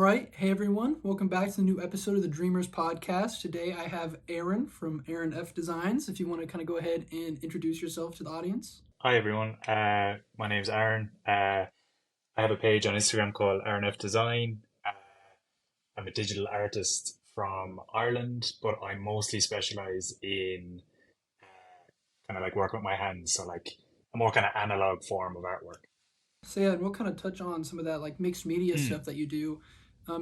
right. Hey, everyone. Welcome back to the new episode of the Dreamers podcast. Today I have Aaron from Aaronfdesigns. If you want to kind of go ahead and introduce yourself to the audience. Hi everyone, my name's Aaron. I have a page on Instagram called Aaronfdesign. I'm a digital artist from Ireland, but I mostly specialize in kind of like work with my hands, so like a more kind of analog form of artwork. So, yeah, and we'll kind of touch on some of that like mixed media Mm, stuff that you do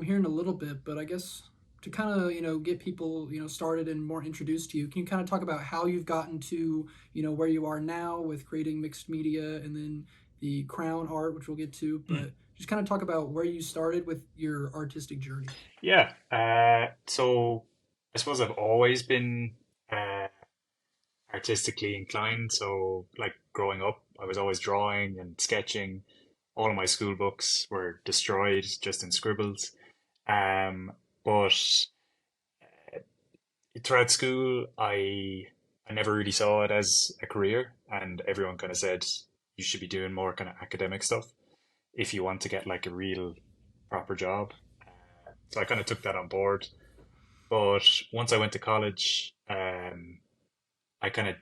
here in a little bit. But I guess to kind of, get people, started and more introduced to you, can you kind of talk about how you've gotten to, where you are now with creating mixed media and then the crown art, which we'll get to, mm. but just kind of talk about where you started with your artistic journey. Yeah, so I suppose I've always been artistically inclined. So like growing up, I was always drawing and sketching. All of my school books were destroyed just in scribbles. Um, but throughout school, I never really saw it as a career, and everyone kind of said you should be doing more kind of academic stuff if you want to get like a real proper job. So I kind of took that on board. But once I went to college, I kind of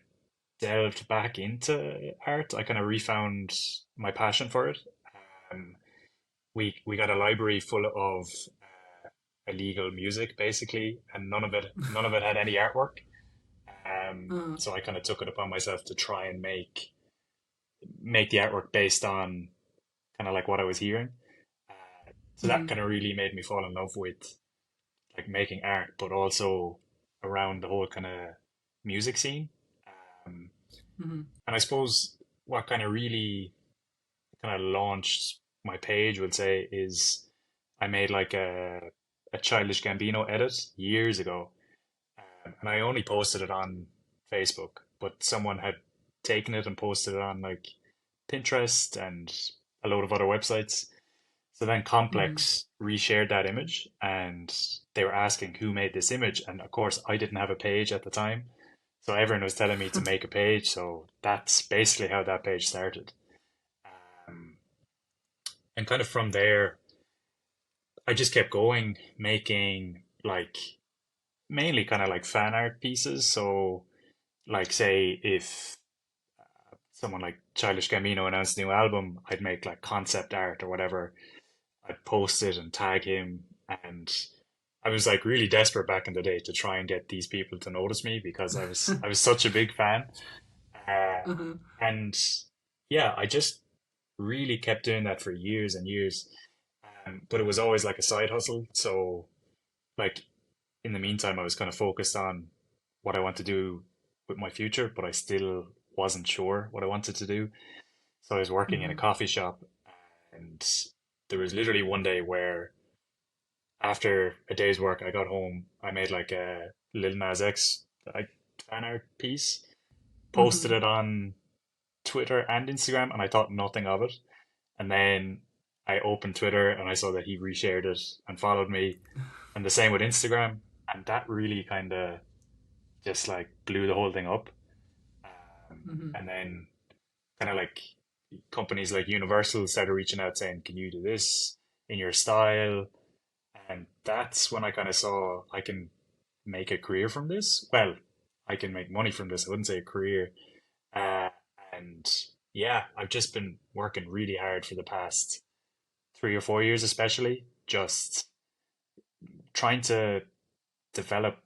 delved back into art. I kind of refound my passion for it. Um, we got a library full of illegal music basically, and none of it had any artwork. Uh, So I kind of took it upon myself to try and make the artwork based on kind of like what I was hearing. So that mhm, kind of really made me fall in love with like making art, but also around the whole kind of music scene. Um, mhm. and I suppose what kind of really kind of launched my page would say is I made like a Childish Gambino edit years ago, and I only posted it on Facebook, but someone had taken it and posted it on like Pinterest and a load of other websites. So then Mhm. Complex reshared that image and they were asking who made this image. And of course, I didn't have a page at the time. So everyone was telling me to make a page. So that's basically how that page started. Um, and kind of from there, I just kept going, making like mainly kind of like fan art pieces. So, like, say, if someone like Childish Gambino announced a new album, I'd make like concept art or whatever. I'd post it and tag him. And I was like really desperate back in the day to try and get these people to notice me because I was such a big fan. Uh, Uh-huh. and yeah, I just really kept doing that for years and years. But it was always like a side hustle. So like in the meantime, I was kind of focused on what I want to do with my future, but I still wasn't sure what I wanted to do. So I was working in a Mhm. coffee shop, and there was literally one day where after a day's work, I got home, I made like a Lil Nas X like fan art piece, posted Mhm. it on Twitter and Instagram, and I thought nothing of it. And then I opened Twitter and I saw that he reshared it and followed me, and the same with Instagram, and that really kind of just like blew the whole thing up. Mhm. And then kind of like companies like Universal started reaching out saying, "Can you do this in your style?" And that's when I kind of saw I can make a career from this. Well, I can make money from this. I wouldn't say a career. Uh, and yeah, I've just been working really hard for the past 3 or 4 years, especially just trying to develop,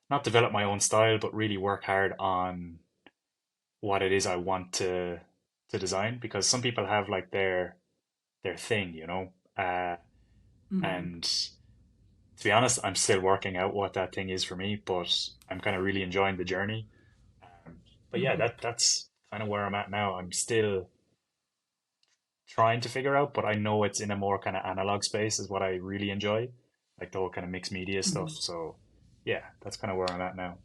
not develop my own style, but really work hard on what it is I want to design because some people have like their thing, you know. Mhm. And to be honest, I'm still working out what that thing is for me, but I'm kind of really enjoying the journey. Um, but yeah, Mhm. that's kind of where I'm at now. I'm still trying to figure out, but I know it's in a more kind of analog space is what I really enjoy, like the whole kind of mixed media stuff. Mhm. So yeah, that's kind of where I'm at now.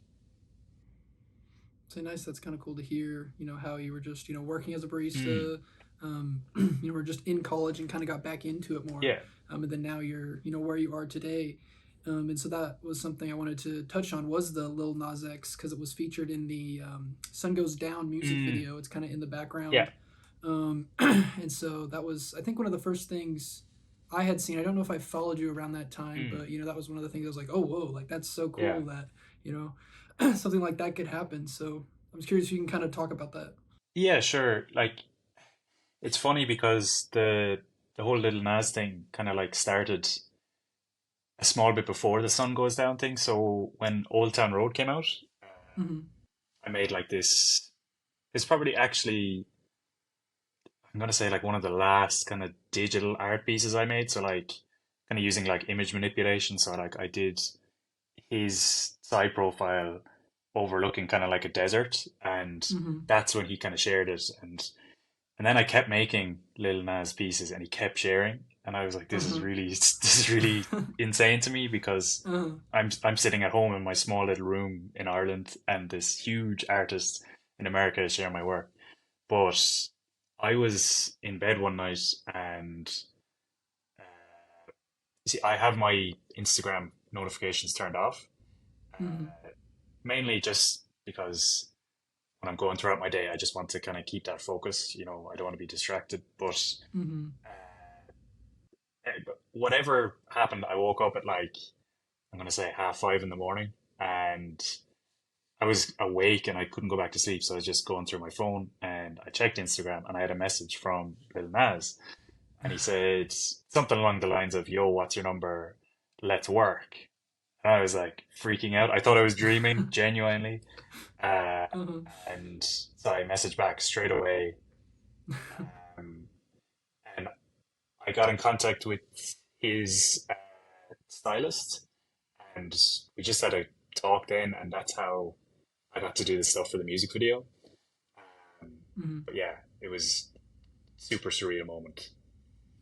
So nice. That's kind of cool to hear. How you were just working as a Mm, barista. Were just in college and kind of got back into it more. yeah. And then now you're where you are today. And so that was something I wanted to touch on was the Lil Nas X because it was featured in the "Sun Goes Down" music Mm, video. It's kind of in the yeah. background, and so that was I think one of the first things. I had seen. I don't know if I followed you around that time, Mm, but that was one of the things I was like, oh whoa, like that's so yeah. cool that something like that could happen. So I was curious if you can kind of talk about that. Yeah, sure. Like it's funny because the whole Little Nas thing kind of like started a small bit before the sun goes down thing. So when Old Town Road came out, Hmm. I made like this. It's probably actually I'm gonna say like one of the last kind of digital art pieces I made. So like kind of using like image manipulation. So like I did his side profile overlooking kind of like a desert, and Hmm. that's when he kind of shared it. And then I kept making Lil Nas pieces, and he kept sharing, and I was like, Uh-huh. this is really insane to me because Uh-huh. I'm sitting at home in my small little room in Ireland, and this huge artist in America is sharing my work. But I was in bed one night, and you see, I have my Instagram notifications turned off, Hmm. mainly just because when I'm going throughout my day, I just want to kind of keep that focus. I don't want to be distracted. Hmm. But whatever happened, I woke up at like, I'm going to say 5:30 in the morning, and I was awake and I couldn't go back to sleep. So I was just going through my phone and I checked Instagram and I had a message from Lil Nas, and he said something along the lines of, "Yo, what's your number? Let's work." And I was like freaking out. I thought I was dreaming, genuinely. Uh, Uh-huh. and so I messaged back straight away. Um, and I got in contact with his stylist, and we just had a talk then, and that's how I got to do the stuff for the music video. Um, Hmm. but yeah, it was super surreal moment.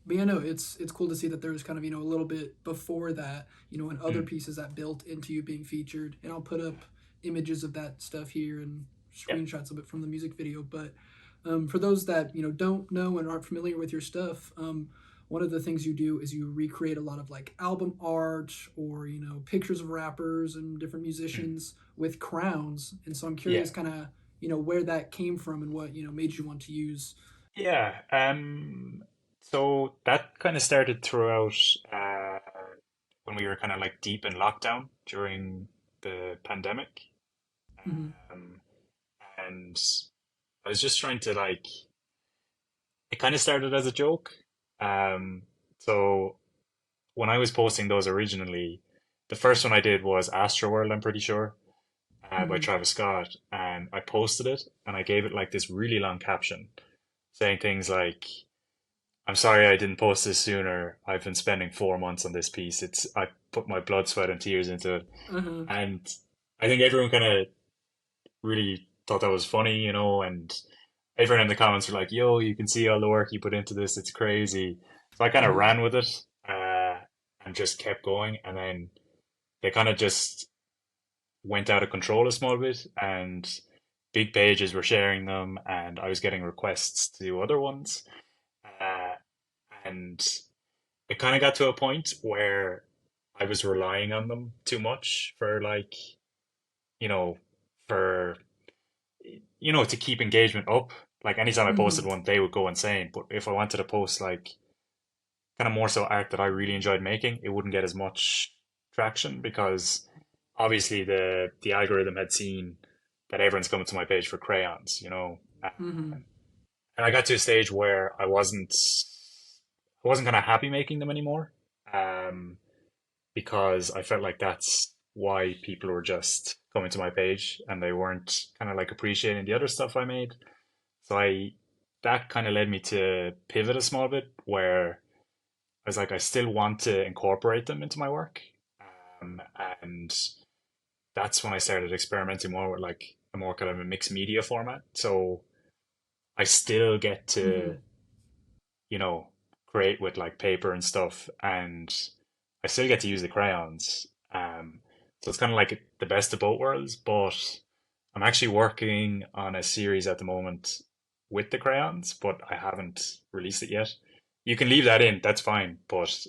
But yeah, no, it's cool to see that there was kind of a little bit before that, and other Mm, pieces that built into you being featured. And I'll put up images of that stuff here and yeah, screenshots of it from the music video. But for those that don't know and aren't familiar with your stuff, one of the things you do is you recreate a lot of like album art or pictures of rappers and different mm, musicians with crowns. And so I'm yeah, curious, kind of where that came from and what made you want to use. yeah. So that kind of started throughout when we were kind of like deep in lockdown during the pandemic. Mm-hmm. Um, and I was just trying to like, it kind of started as a joke. Um, so when I was posting those originally, the first one I did was Astroworld, I'm pretty sure, by Mm-hmm. Travis Scott, and I posted it and I gave it like this really long caption saying things like, "I'm sorry I didn't post this sooner. I've been spending 4 months on this piece. I put my blood, sweat, and tears into it," Uh-huh. and I think everyone kind of really thought that was funny, and everyone in the comments were like, "Yo, you can see all the work you put into this. It's crazy." So I kind of Uh-huh. ran with it, and just kept going, and then they kind of just went out of control a small bit, and big pages were sharing them, and I was getting requests to do other ones, uh, and it kind of got to a point where I was relying on them too much for like, you know, for to keep engagement up. Like anytime I posted Mm-hmm. one, they would go insane. But if I wanted to post like kind of more so art that I really enjoyed making, it wouldn't get as much traction because obviously the algorithm had seen that everyone's coming to my page for crayons. Mm-hmm. And I got to a stage where I wasn't kind of happy making them anymore, um, because I felt like that's why people were just coming to my page and they weren't kind of like appreciating the other stuff I made. So that kind of led me to pivot a small bit where I was like, I still want to incorporate them into my work. Um, and that's when I started experimenting more with like a more kind of a mixed media format. So I still get to, Mm-hmm. you know, create with like paper and stuff, and I still get to use the crayons. So it's kind of like the best of both worlds, but I'm actually working on a series at the moment with the crayons, but I haven't released it yet. You can leave that in, that's fine, but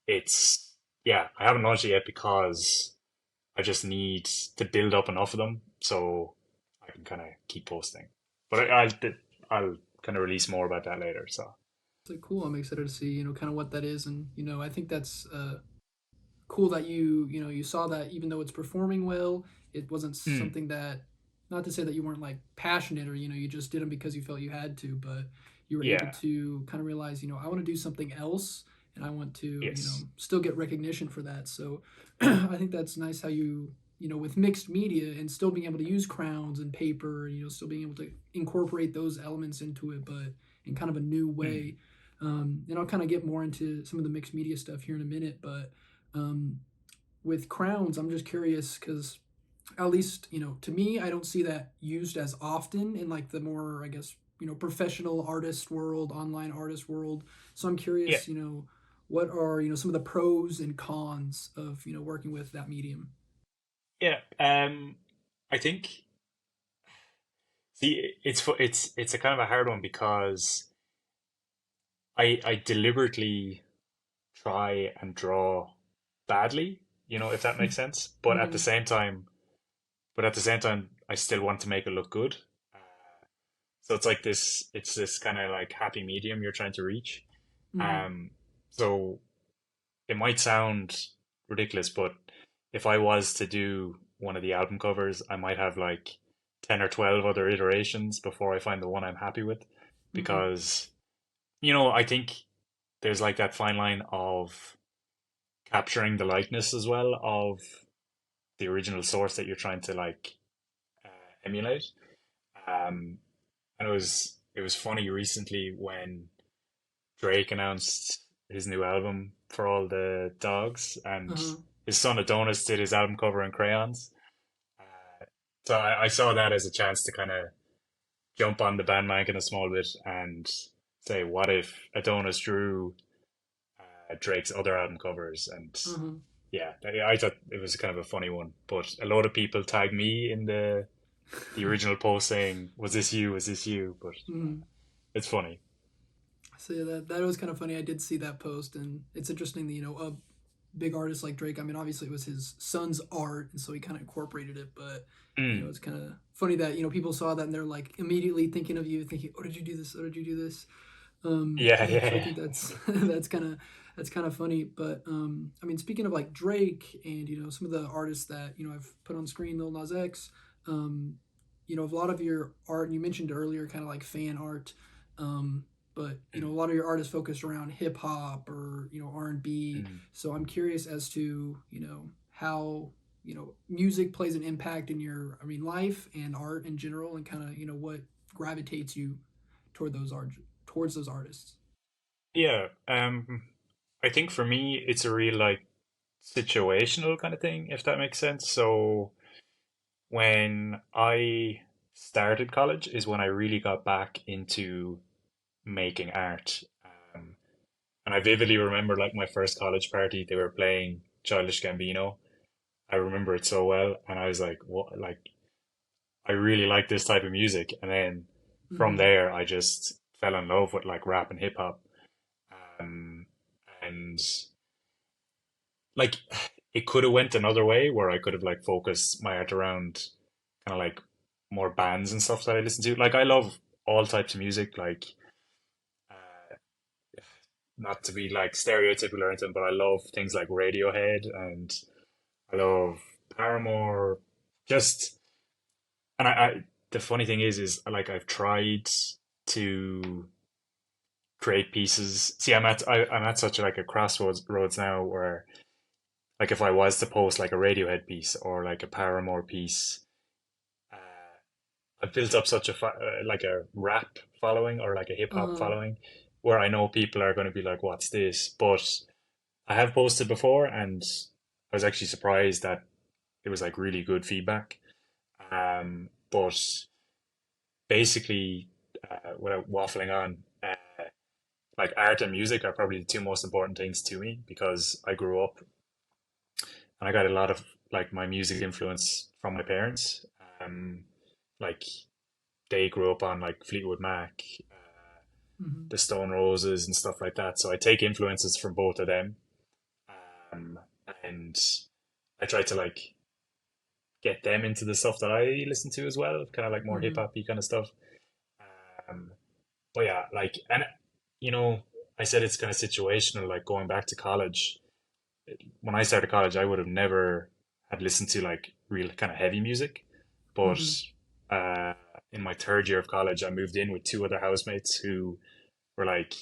it's yeah, I haven't launched it yet because I just need to build up enough of them so I can kind of keep posting. But I'll kind of release more about that later. So It's like cool. I'm excited to see kind of what that is, and I think that's cool that you saw that even though it's performing well, it wasn't Mm, something that, not to say that you weren't like passionate or you just did them because you felt you had to, but you were able yeah. to kind of realize I want to do something else, and I want to Yes. still get recognition for that. So I think that's nice how with mixed media and still being able to use crowns and paper, still being able to incorporate those elements into it, but in kind of a new Mm, way. And I'll kind of get more into some of the mixed media stuff here in a minute, but um, with crowns, I'm just curious because at least to me, I don't see that used as often in like the more, I guess, professional artist world, online artist world. So I'm yeah. curious, what are some of the pros and cons of working with that medium. Yeah. I think, see, it's a kind of a hard one because I deliberately try and draw badly, if that makes sense. Mm-hmm. But at the same time, I still want to make it lock good. So it's like it's this kind of like happy medium you're trying to reach. Mm-hmm. Um, so it might sound ridiculous, but if I was to do one of the album covers, I might have like 10 or 12 other iterations before I find the one I'm happy with. Mm-hmm. Because, I think there's like that fine line of capturing the likeness as well of the original source that you're trying to like emulate. Um, and it was funny recently when Drake announced his new album for all the dogs, and Uh-huh. his son Adonis did his album cover in crayons. Uh, so I saw that as a chance to kind of jump on the bandwagon a small bit and say, what if Adonis drew Drake's other album covers? And Uh-huh. yeah, I thought it was kind of a funny one. But a lot of people tagged me in the original post saying, "Was this you? Was this you?" But Mm-hmm. it's funny. So yeah, that was kind of funny. I did see that post, and it's interesting that a big artist like Drake. I mean, obviously it was his son's art, and so he kind of incorporated it. But Mm. it's kind of funny that people saw that and they're like immediately thinking of you, thinking, "Oh, did you do this? Oh, did you do this?" Yeah, Yeah, so I yeah, think that's that's kind of funny. But I mean, speaking of like Drake and some of the artists that I've put on screen, Lil Nas X, um, a lot of your art, and you mentioned earlier, kind of like fan art, um, but yeah. a lot of your art is focused around hip hop or R&B. Mm. So I'm curious as to how music plays an impact in your, I mean, life and art in general, and kind of what gravitates you toward those art towards those artists. Yeah. I think for me, it's a real like situational kind of thing, if that makes sense. So when I started college is when I really got back into making art. Um, and I vividly remember like my first college party, they were playing Childish Gambino. I remember it so well, and I was like, "What?" Like, I really like this type of music. And then from Mm-hmm. there, I just fell in love with like rap and hip hop. Um, and like, it could have went another way where I could have like focused my art around kind of like more bands and stuff that I listen to. Like, I love all types of music. Like, uh, not to be like stereotypical or anything, but I love things like Radiohead and I love Paramore. Just and the funny thing is like I've tried to create pieces. See, I'm at such like a crossroads roads now where like if I was to post like a Radiohead piece or like a Paramore piece, uh, I've built up such a like a rap following or like a hip hop Uh-huh. following where I know people are going to be like, "What's this?" But I have posted before, and I was actually surprised that it was like really good feedback. But basically, without waffling on, like art and music are probably the two most important things to me because I grew up and I got a lot of like my music influence from my parents. Um, like they grew up on like Fleetwood Mac, Mm-hmm. the Stone Roses, and stuff like that. So I take influences from both of them, um, and I try to like get them into the stuff that I listen to as well, kind of like more hip Mm-hmm. hoppy kind of stuff. Um, but yeah, like, and you know, I said it's kind of situational, like going back to college. When I started college, I would have never had listened to like real kind of heavy music, but Mm-hmm. uh, in my third year of college, I moved in with two other housemates who were like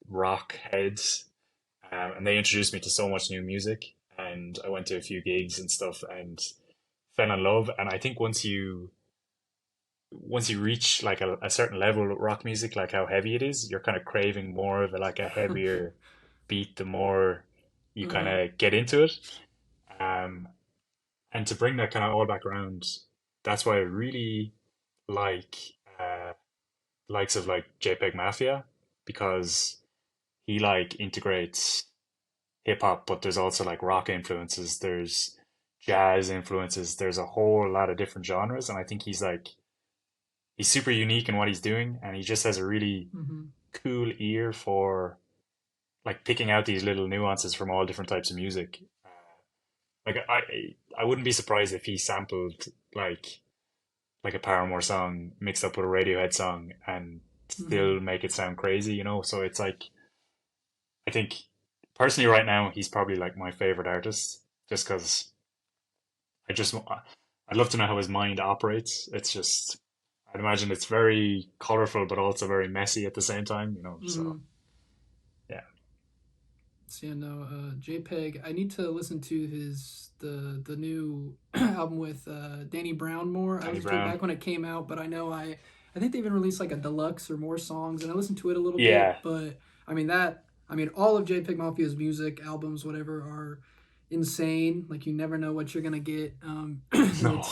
rock heads, and they introduced me to so much new music. And I went to a few gigs and stuff, and fell in love. And I think once you reach like a certain level of rock music, like how heavy it is, you're kind of craving more of like a heavier beat the more you kind Uh-huh. of get into it. Um, and to bring that kind of all back around, that's why I really like likes of like JPEG Mafia, because he like integrates hip hop, but there's also like rock influences, there's jazz influences, there's a whole lot of different genres, and I think he's super unique in what he's doing, and he just has a really Mm-hmm. cool ear for like picking out these little nuances from all different types of music. Like I wouldn't be surprised if he sampled like like a Paramore song mixed up with a Radiohead song and Mm-hmm. still make it sound crazy, you know? So it's like I think personally right now he's probably like my favorite artist just because I just I'd love to know how his mind operates. It's just I'd imagine it's very colorful but also very messy at the same time, you know. So Mm-hmm. yeah, So yeah, no, JPEG. I need to listen to his the new album with Danny Brown more. I Danny listened to it Brown. back when it came out, but I know I think they even released like a deluxe or more songs, and I listened to it a little Yeah, bit. But I mean all of JPEG Mafia's music albums, whatever, are insane. Like you never know what you're gonna get, and no,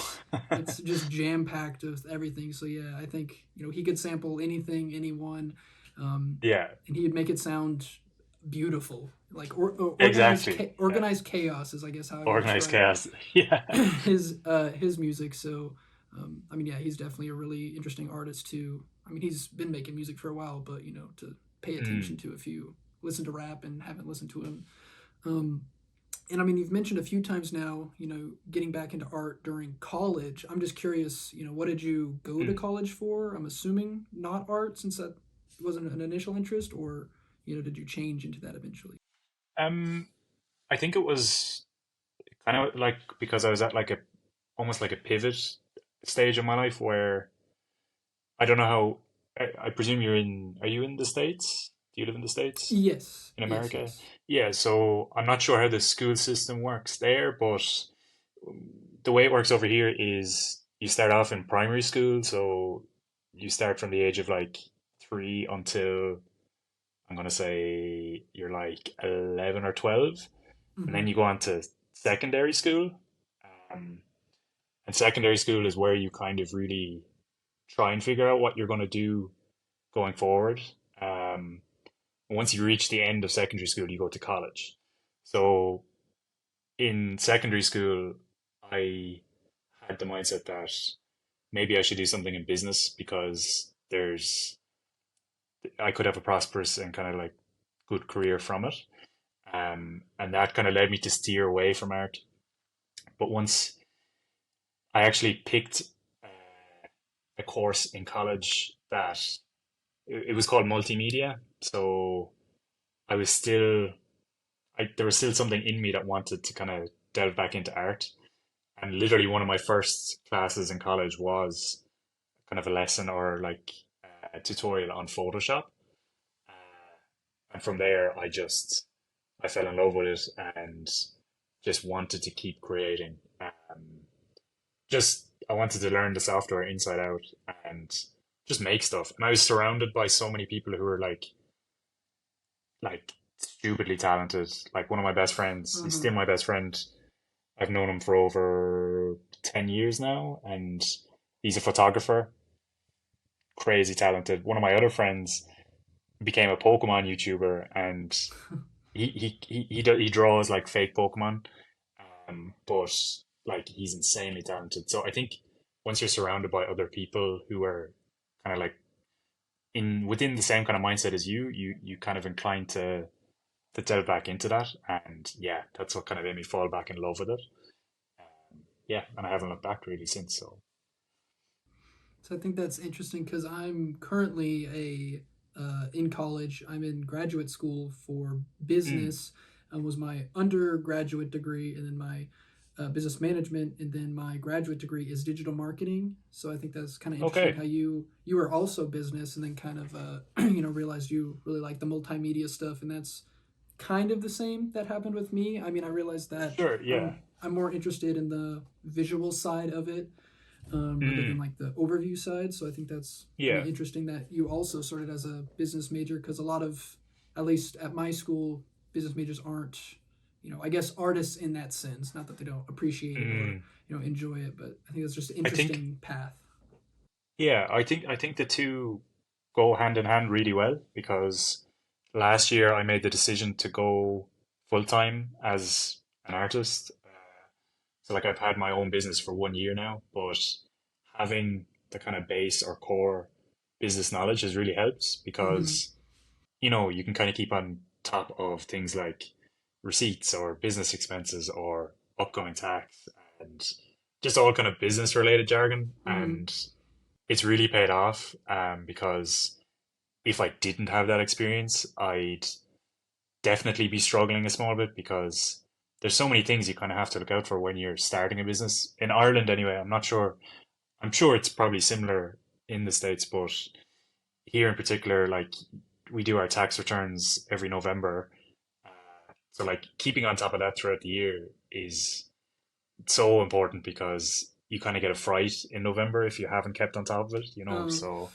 it's just jam packed with everything. So yeah, I think he could sample anything, anyone, um, yeah, and he'd make it sound beautiful. Like exactly. Yeah, organized chaos is I guess how I would organized describe chaos. Yeah. his music. So I mean, yeah, he's definitely a really interesting artist too. I mean, he's been making music for a while, but to pay attention Mm, to if you listen to rap and haven't listened to him. Um, and I mean, you've mentioned a few times now, getting back into art during college. I'm just curious, what did you go to mm. college for? I'm assuming not art, since that wasn't an initial interest, or did you change into that eventually? Um, I think it was kind of like because I was at like a almost like a pivot stage of my life where I don't know how. I presume you're in. Are you in the States? Do you live in the States? Yes, In yes, America? yes. Yeah. So I'm not sure how the school system works there, but the way it works over here is you start off in primary school. So you start from the age of like 3 until I'm gonna say you're like 11 or 12, and Mm-hmm. then you go on to secondary school. Um, and secondary school is where you kind of really try and figure out what you're going to do going forward. Um, Once you reach the end of secondary school, you go to college. So in secondary school, I had the mindset that maybe I should do something in business because I could have a prosperous and kind of like good career from it. And that kind of led me to steer away from art. But once I actually picked a course in college that it was called multimedia. So I was still, there was still something in me that wanted to kind of delve back into art. And literally one of my first classes in college was kind of a lesson or like a tutorial on Photoshop. Uh, and from there, I fell in love with it and just wanted to keep creating. Just I wanted to learn the software inside out and just make stuff. And I was surrounded by so many people who were like stupidly talented. Like one of my best friends, he's Uh-huh. still my best friend. I've known him for over 10 years now, and he's a photographer, crazy talented. One of my other friends became a Pokemon YouTuber, and he draws like fake Pokemon, but like he's insanely talented. So I think once you're surrounded by other people who are kind of like in within the same kind of mindset as you kind of inclined to delve back into that. And yeah, that's what kind of made me fall back in love with it. Yeah, and I haven't looked back really since. So So I think that's interesting because I'm currently in college. I'm in graduate school for Mm. business. Was my undergraduate degree, and then my business management, and then my graduate degree is digital marketing. So I think that's kind of interesting Okay. how you are also business, and then kind of realized you really like the multimedia stuff, and that's kind of the same that happened with me. I mean, I realized that Sure. Yeah. I'm more interested in the visual side of it, rather than Mm. like the overview side. So I think that's kind Yeah. of interesting that you also started as a business major, because a lot of, at least at my school, business majors aren't, I guess artists in that sense. Not that they don't appreciate it or Mm. enjoy it, but I think it's just an I think. interesting path. Yeah. I think the two go hand in hand really well because last year I made the decision to go full time as an artist. So like I've had my own business for 1 year now, but having the kind of base or core business knowledge has really helped Mm-hmm. because you can kind of keep on top of things like receipts or business expenses or upcoming tax and just all kind of business related jargon. Mm-hmm. And it's really paid off because if I didn't have that experience, I'd definitely be struggling a small bit because there's so many things you kind of have to look out for when you're starting a business. In Ireland, anyway, I'm not sure. I'm sure it's probably similar in the States, but here in particular, like we do our tax returns every November. So like keeping on top of that throughout the year is so important because you kind of get a fright in November if you haven't kept on top of it. Um, So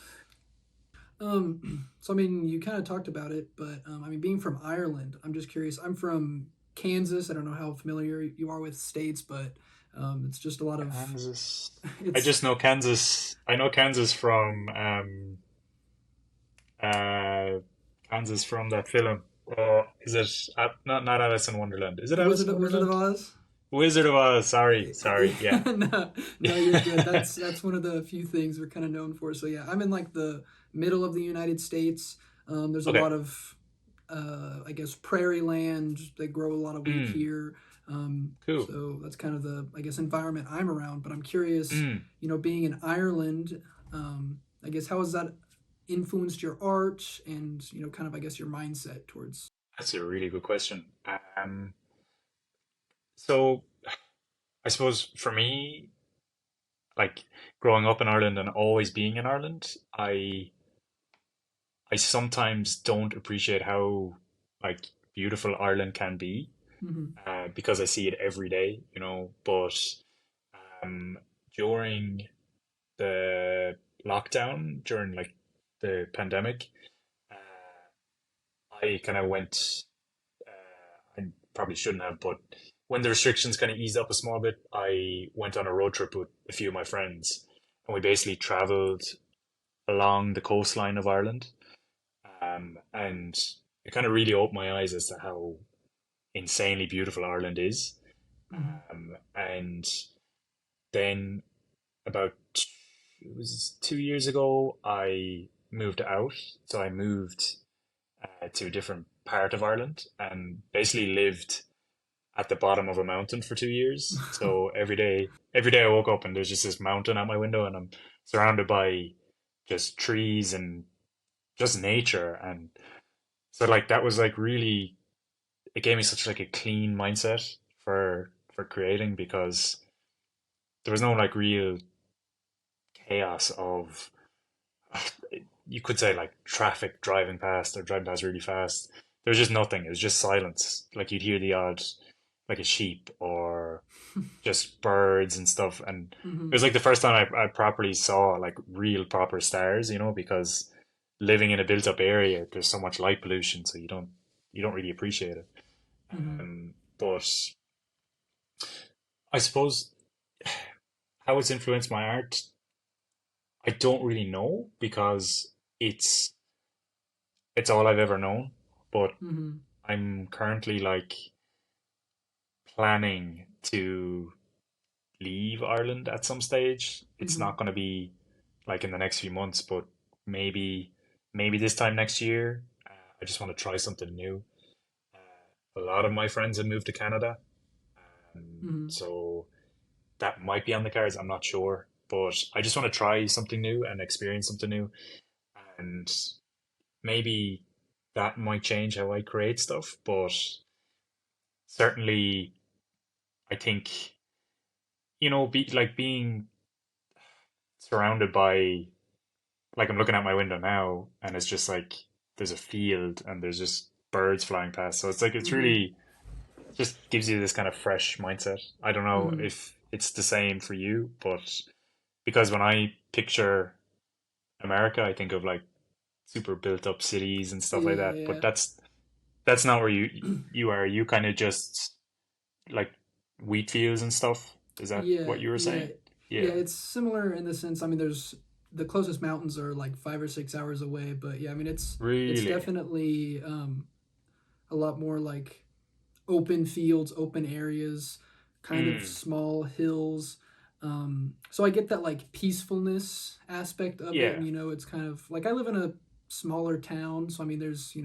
so I mean, you kind of talked about it, but I mean, being from Ireland, I'm just curious. I'm from Kansas. I don't know how familiar you are with states, but it's just a lot of Kansas. I it's just know Kansas. I know Kansas from uh Kansas from that film. Is it not Alice in Wonderland? Is it Alice in Wizard of Wonderland? Oz. Wizard of Oz. Sorry. Yeah. No, no, you're good. That's one of the few things we're kind of known for. So yeah, I'm in like the middle of the United States. There's a Okay. lot of, I guess, prairie land. They grow a lot of wheat Mm, here. cool. So that's kind of the, I guess, environment I'm around. But I'm curious, Mm, being in Ireland, I guess, how has that influenced your art and kind of, I guess, your mindset towards. that's a really good question. So I suppose for me, like growing up in Ireland and always being in Ireland, I sometimes don't appreciate how like beautiful Ireland can be Mm-hmm. because I see it every day. But um, during the lockdown, during like the pandemic, I kind of went. I probably shouldn't have, but when the restrictions kind of eased up a small bit, I went on a road trip with a few of my friends, and we basically traveled along the coastline of Ireland. And it kind of really opened my eyes as to how insanely beautiful Ireland is. Mm-hmm. And then about it was 2 years ago, I moved out. So I moved to a different part of Ireland and basically lived at the bottom of a mountain for 2 years. So every day I woke up and there's just this mountain at my window, and I'm surrounded by just trees and just nature. And so like that was like really it gave me such like a clean mindset for creating because there was no like real chaos of you could say like traffic driving past or driving past really fast. There was just nothing. It was just silence. Like you'd hear the odd like a sheep or just birds and stuff. And it Mm-hmm. was like the first time I properly saw like real proper stars, because living in a built up area, there's so much light pollution, so you don't really appreciate it. Mm-hmm. But I suppose how it's influenced my art, I don't really know because it's it's all I've ever known. But Mm-hmm. I'm currently like planning to leave Ireland at some stage. It's Mm-hmm. not going to be like in the next few months, but maybe this time next year. I just want to try something new. A lot of my friends have moved to Canada, Mm-hmm. so that might be on the cards. I'm not sure, but I just want to try something new and experience something new. And maybe that might change how I create stuff, but certainly I think, being surrounded by, like, I'm looking out my window now and it's just like there's a field and there's just birds flying past. So it's like it's Mm-hmm. really just gives you this kind of fresh mindset. I don't know Mm-hmm. if it's the same for you, but because when I picture America, I think of like super built up cities and stuff like Yeah, that. But yeah. that's not where you are. You kind of just like wheat fields and stuff. Is that Yeah, what you were yeah, saying? yeah. Yeah. It's similar in the sense. I mean, there's the closest mountains are like 5 or 6 hours away, but yeah, I mean, it's Really? definitely a lot more like open fields, open areas, kind of Mm. small hills. So I get that like peacefulness aspect of it, Yeah. and it's kind of like I live in a smaller town, so I mean, there's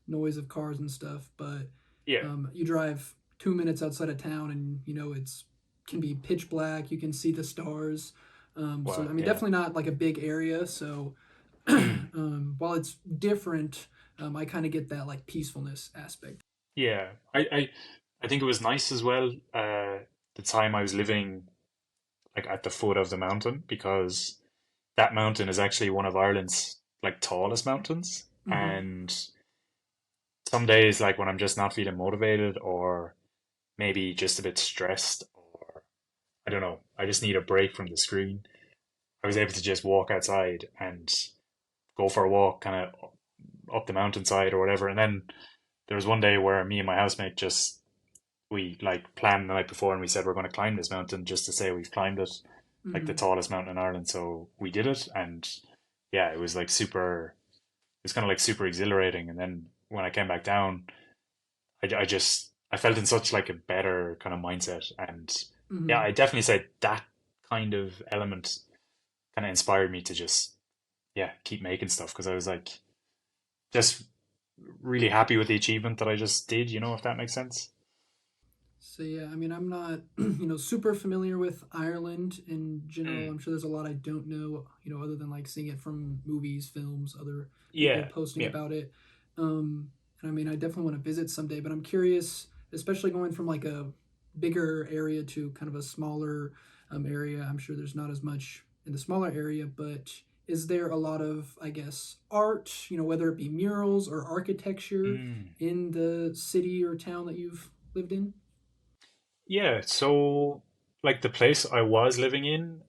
noise of cars and stuff, but Yeah. you drive 2 minutes outside of town, and it's can be pitch black. You can see the stars. So Wow. I mean, Yeah. definitely not like a big area. So Mm. while it's different, I kind of get that like peacefulness aspect. Yeah. I think it was nice as well. The time I was living like at the foot of the mountain because that mountain is actually one of Ireland's like tallest mountains. Mm-hmm. And some days, like when I'm just not feeling motivated or maybe just a bit stressed or I don't know, I just need a break from the screen. I was able to just walk outside and go for a walk kind of up the mountainside or whatever. And then there was one day where me and my housemate just we like planned the night before and we said we're going to climb this mountain just to say we've climbed it, like the Mm-hmm. tallest mountain in Ireland. So we did it, and yeah, it was like super. It was kind of like super exhilarating. And then when I came back down, I just I felt in such like a better kind of mindset, and yeah, Mm-hmm. I definitely say that kind of element kind of inspired me to just yeah keep making stuff because I was like just really happy with the achievement that I just did. If that makes sense. So yeah, I mean, I'm not super familiar with Ireland in general. Mm. I'm sure there's a lot I don't know, other than like seeing it from movies, films, other people Yeah, posting yeah. about it. And I mean, I definitely want to visit someday, but I'm curious, especially going from like a bigger area to kind of a smaller area. I'm sure there's not as much in the smaller area, but is there a lot of, I guess, art, whether it be murals or architecture Mm. in the city or town that you've lived in? Yeah, so like the place I was living in,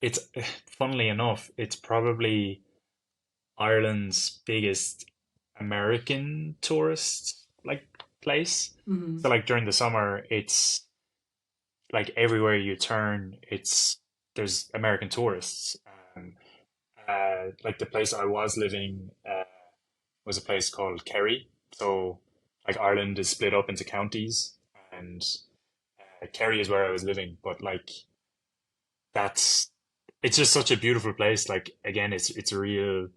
it's funnily enough, it's probably Ireland's biggest American tourist like place. Mm-hmm. So like during the summer, it's like everywhere you turn, it's there's American tourists. Um, like the place I was living was a place called Kerry. So like Ireland is split up into counties, and Kerry is where I was living. But like that's it's just such a beautiful place. Like again, it's a real.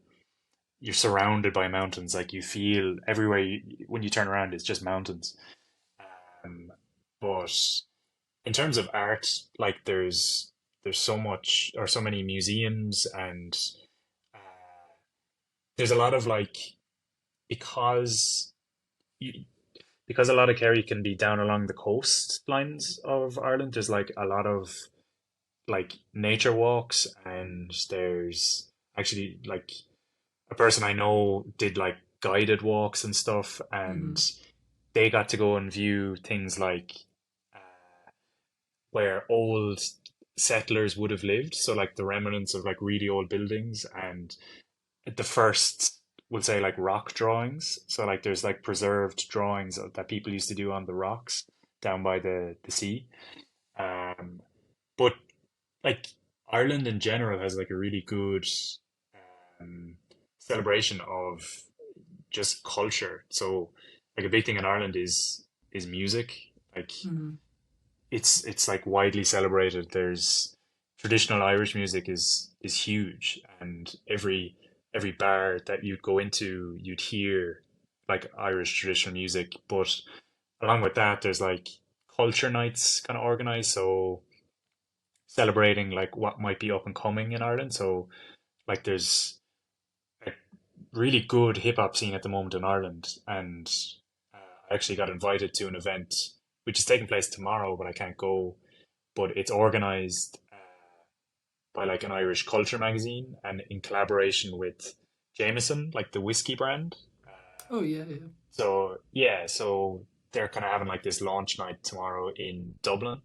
You're surrounded by mountains. Like you feel everywhere when you turn around, it's just mountains. Um, but in terms of art, like there's so much or so many museums and uh, there's a lot of like because you, because a lot of Kerry can be down along the coastlines of Ireland. There's like a lot of like nature walks and there's actually like a person I know did like guided walks and stuff, Mm-hmm. and they got to go and view things like where old settlers would have lived. So like the remnants of like really old buildings and the first would say like rock drawings. So like there's like preserved drawings that people used to do on the rocks down by the sea. Um, but like Ireland in general has like a really good um, celebration of just culture. So like a big thing in Ireland is music. Like Mm-hmm. it's like widely celebrated. There's traditional Irish music is huge, and every bar that you'd go into, you'd hear like Irish traditional music. But along with that, there's like culture nights kind of organized, so celebrating like what might be up and coming in Ireland. So like there's like really good hip hop scene at the moment in Ireland, and I actually got invited to an event which is taking place tomorrow, but I can't go. But it's organized by like an Irish culture magazine and in collaboration with Jameson, like the whiskey brand. Oh yeah, yeah. So yeah, so they're kind of having like this launch night tomorrow in Dublin,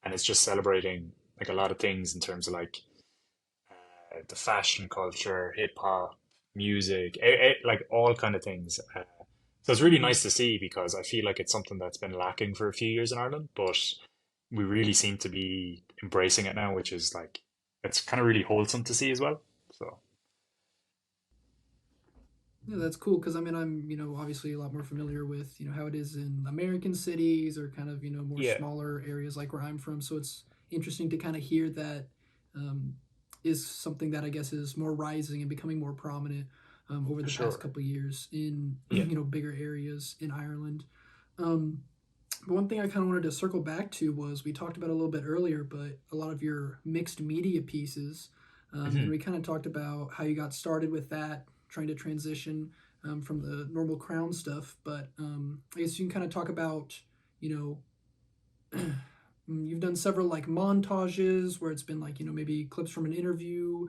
and it's just celebrating like a lot of things in terms of like the fashion culture, hip hop, music, like all kind of things. So it's really Hmm. nice to see because I feel like it's something that's been lacking for a few years in Ireland, but we really seem to be embracing it now, which is like it's kind of really wholesome to see as well. So Yeah, that's cool because I mean I'm obviously a lot more familiar with how it is in American cities or kind of more yeah, smaller areas like where I'm from. So it's interesting to kind of hear that um, is something that I guess is more rising and becoming more prominent over for the past sure. couple of years in Yeah. bigger areas in Ireland. Um, but one thing I kind of wanted to circle back to was we talked about it a little bit earlier, but a lot of your mixed media pieces, and Mhm. we kind of talked about how you got started with that, trying to transition from the normal crown stuff. But I guess you can kind of talk about, you you've done several like montages where it's been like maybe clips from an interview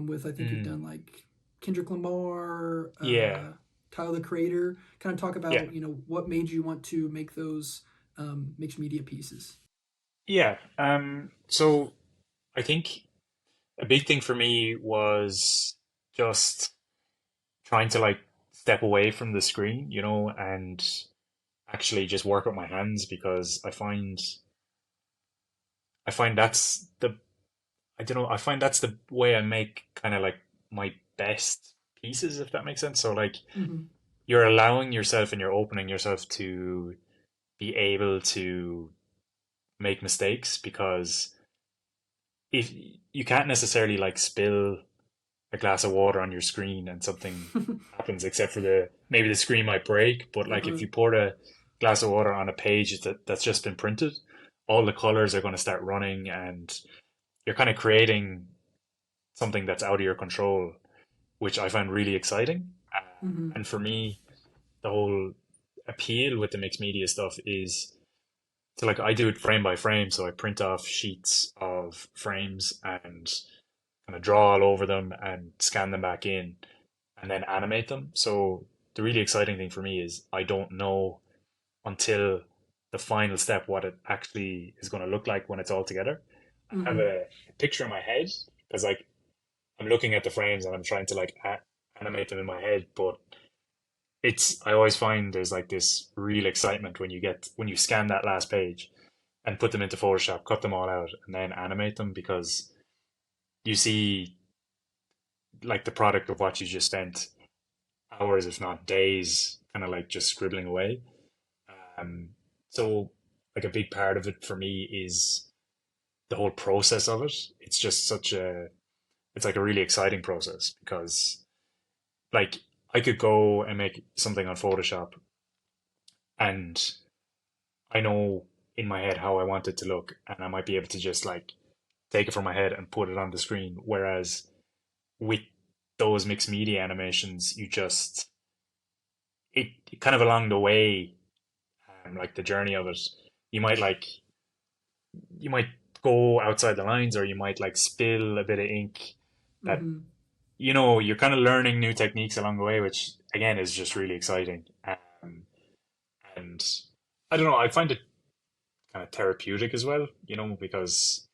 with I think you've Mm. done like Kendrick Lamar, Yeah. Tyler the Creator. Kind of talk Yeah. about what made you want to make those mixed media pieces. Yeah. So I think a big thing for me was just trying to like step away from the screen, and actually just work with my hands because I find that's the I don't know, I find that's the way I make kind of like my best pieces, if that makes sense. So like Mm-hmm. you're allowing yourself and you're opening yourself to be able to make mistakes because if you can't necessarily like spill a glass of water on your screen and something happens except for the maybe the screen might break, but like if Uh-huh. you pour a glass of water on a page that's just been printed, all the colors are going to start running and you're kind of creating something that's out of your control, which I find really exciting. Mm-hmm. And for me, the whole appeal with the mixed media stuff is to like I do it frame by frame, so I print off sheets of frames and kind of draw all over them and scan them back in and then animate them. So the really exciting thing for me is I don't know until the final step what it actually is going to look like when it's all together. I have Mm-hmm. a picture in my head because like I'm looking at the frames and I'm trying to like animate them in my head, but it's I always find there's like this real excitement when you scan that last page and put them into Photoshop, cut them all out, and then animate them because you see like the product of what you just spent hours, if not days, kind of like just scribbling away. Um, so like a big part of it for me is the whole process of it. It's just it's like a really exciting process because like I could go and make something on Photoshop and I know in my head how I want it to look and I might be able to just like take it from my head and put it on the screen. Whereas with those mixed media animations, it kind of along the way, like the journey of it, you might like you might go outside the lines or you might like spill a bit of ink that Mm-hmm. you're kind of learning new techniques along the way, which again is just really exciting. And I don't know, I find it kind of therapeutic as well, because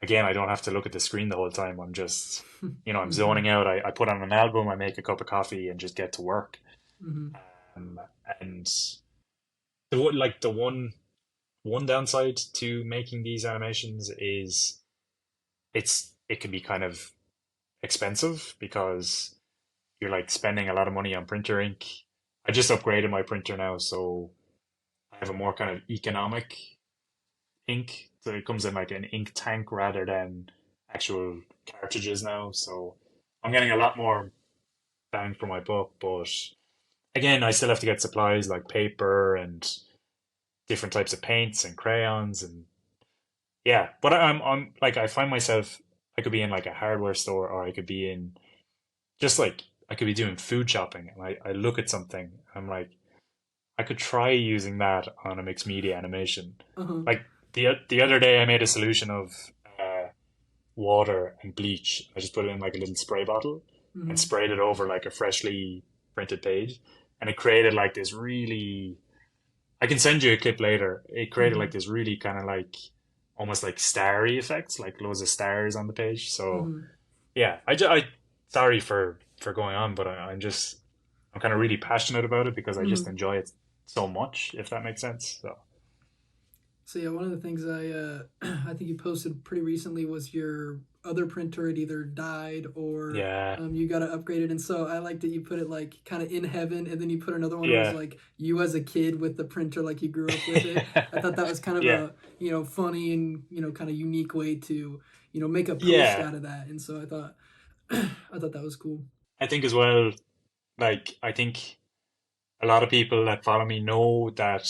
again, I don't have to look at the screen the whole time. I'm just, I'm Mm-hmm. zoning out. I put on an album, I make a cup of coffee and just get to work. Mm-hmm. Um, and the one downside to making these animations is it can be kind of expensive because you're like spending a lot of money on printer ink. I just upgraded my printer now, so I have a more kind of economic ink. So it comes in like an ink tank rather than actual cartridges now. So I'm getting a lot more bang for my buck. But again, I still have to get supplies like paper and different types of paints and crayons and yeah. But I'm like I find myself I could be in like a hardware store or I could be in just like I could be doing food shopping and I look at something, I'm like, I could try using that on a mixed media animation. Uh-huh. Like the other day, I made a solution of water and bleach. I just put it in like a little spray bottle and Mm-hmm. sprayed it over like a freshly printed page, and it created like this really. I can send you a clip later. It created Mm-hmm. like this really kind of like almost like starry effects, like loads of stars on the page. So Mm-hmm. yeah, I sorry for going on, but I'm kind of really passionate about it because I just Mm-hmm. enjoy it so much, if that makes sense. So So yeah, one of the things I think you posted pretty recently was your other printer had either died or yeah, you got to upgrade it, and so I like that you put it like kind of in heaven, and then you put another one. It was yeah, like you as a kid with the printer, like you grew up with it. I thought that was kind of yeah, a funny and kind of unique way to make a post yeah. out of that, and so I thought I thought that was cool. I think as well, like I think a lot of people that follow me know that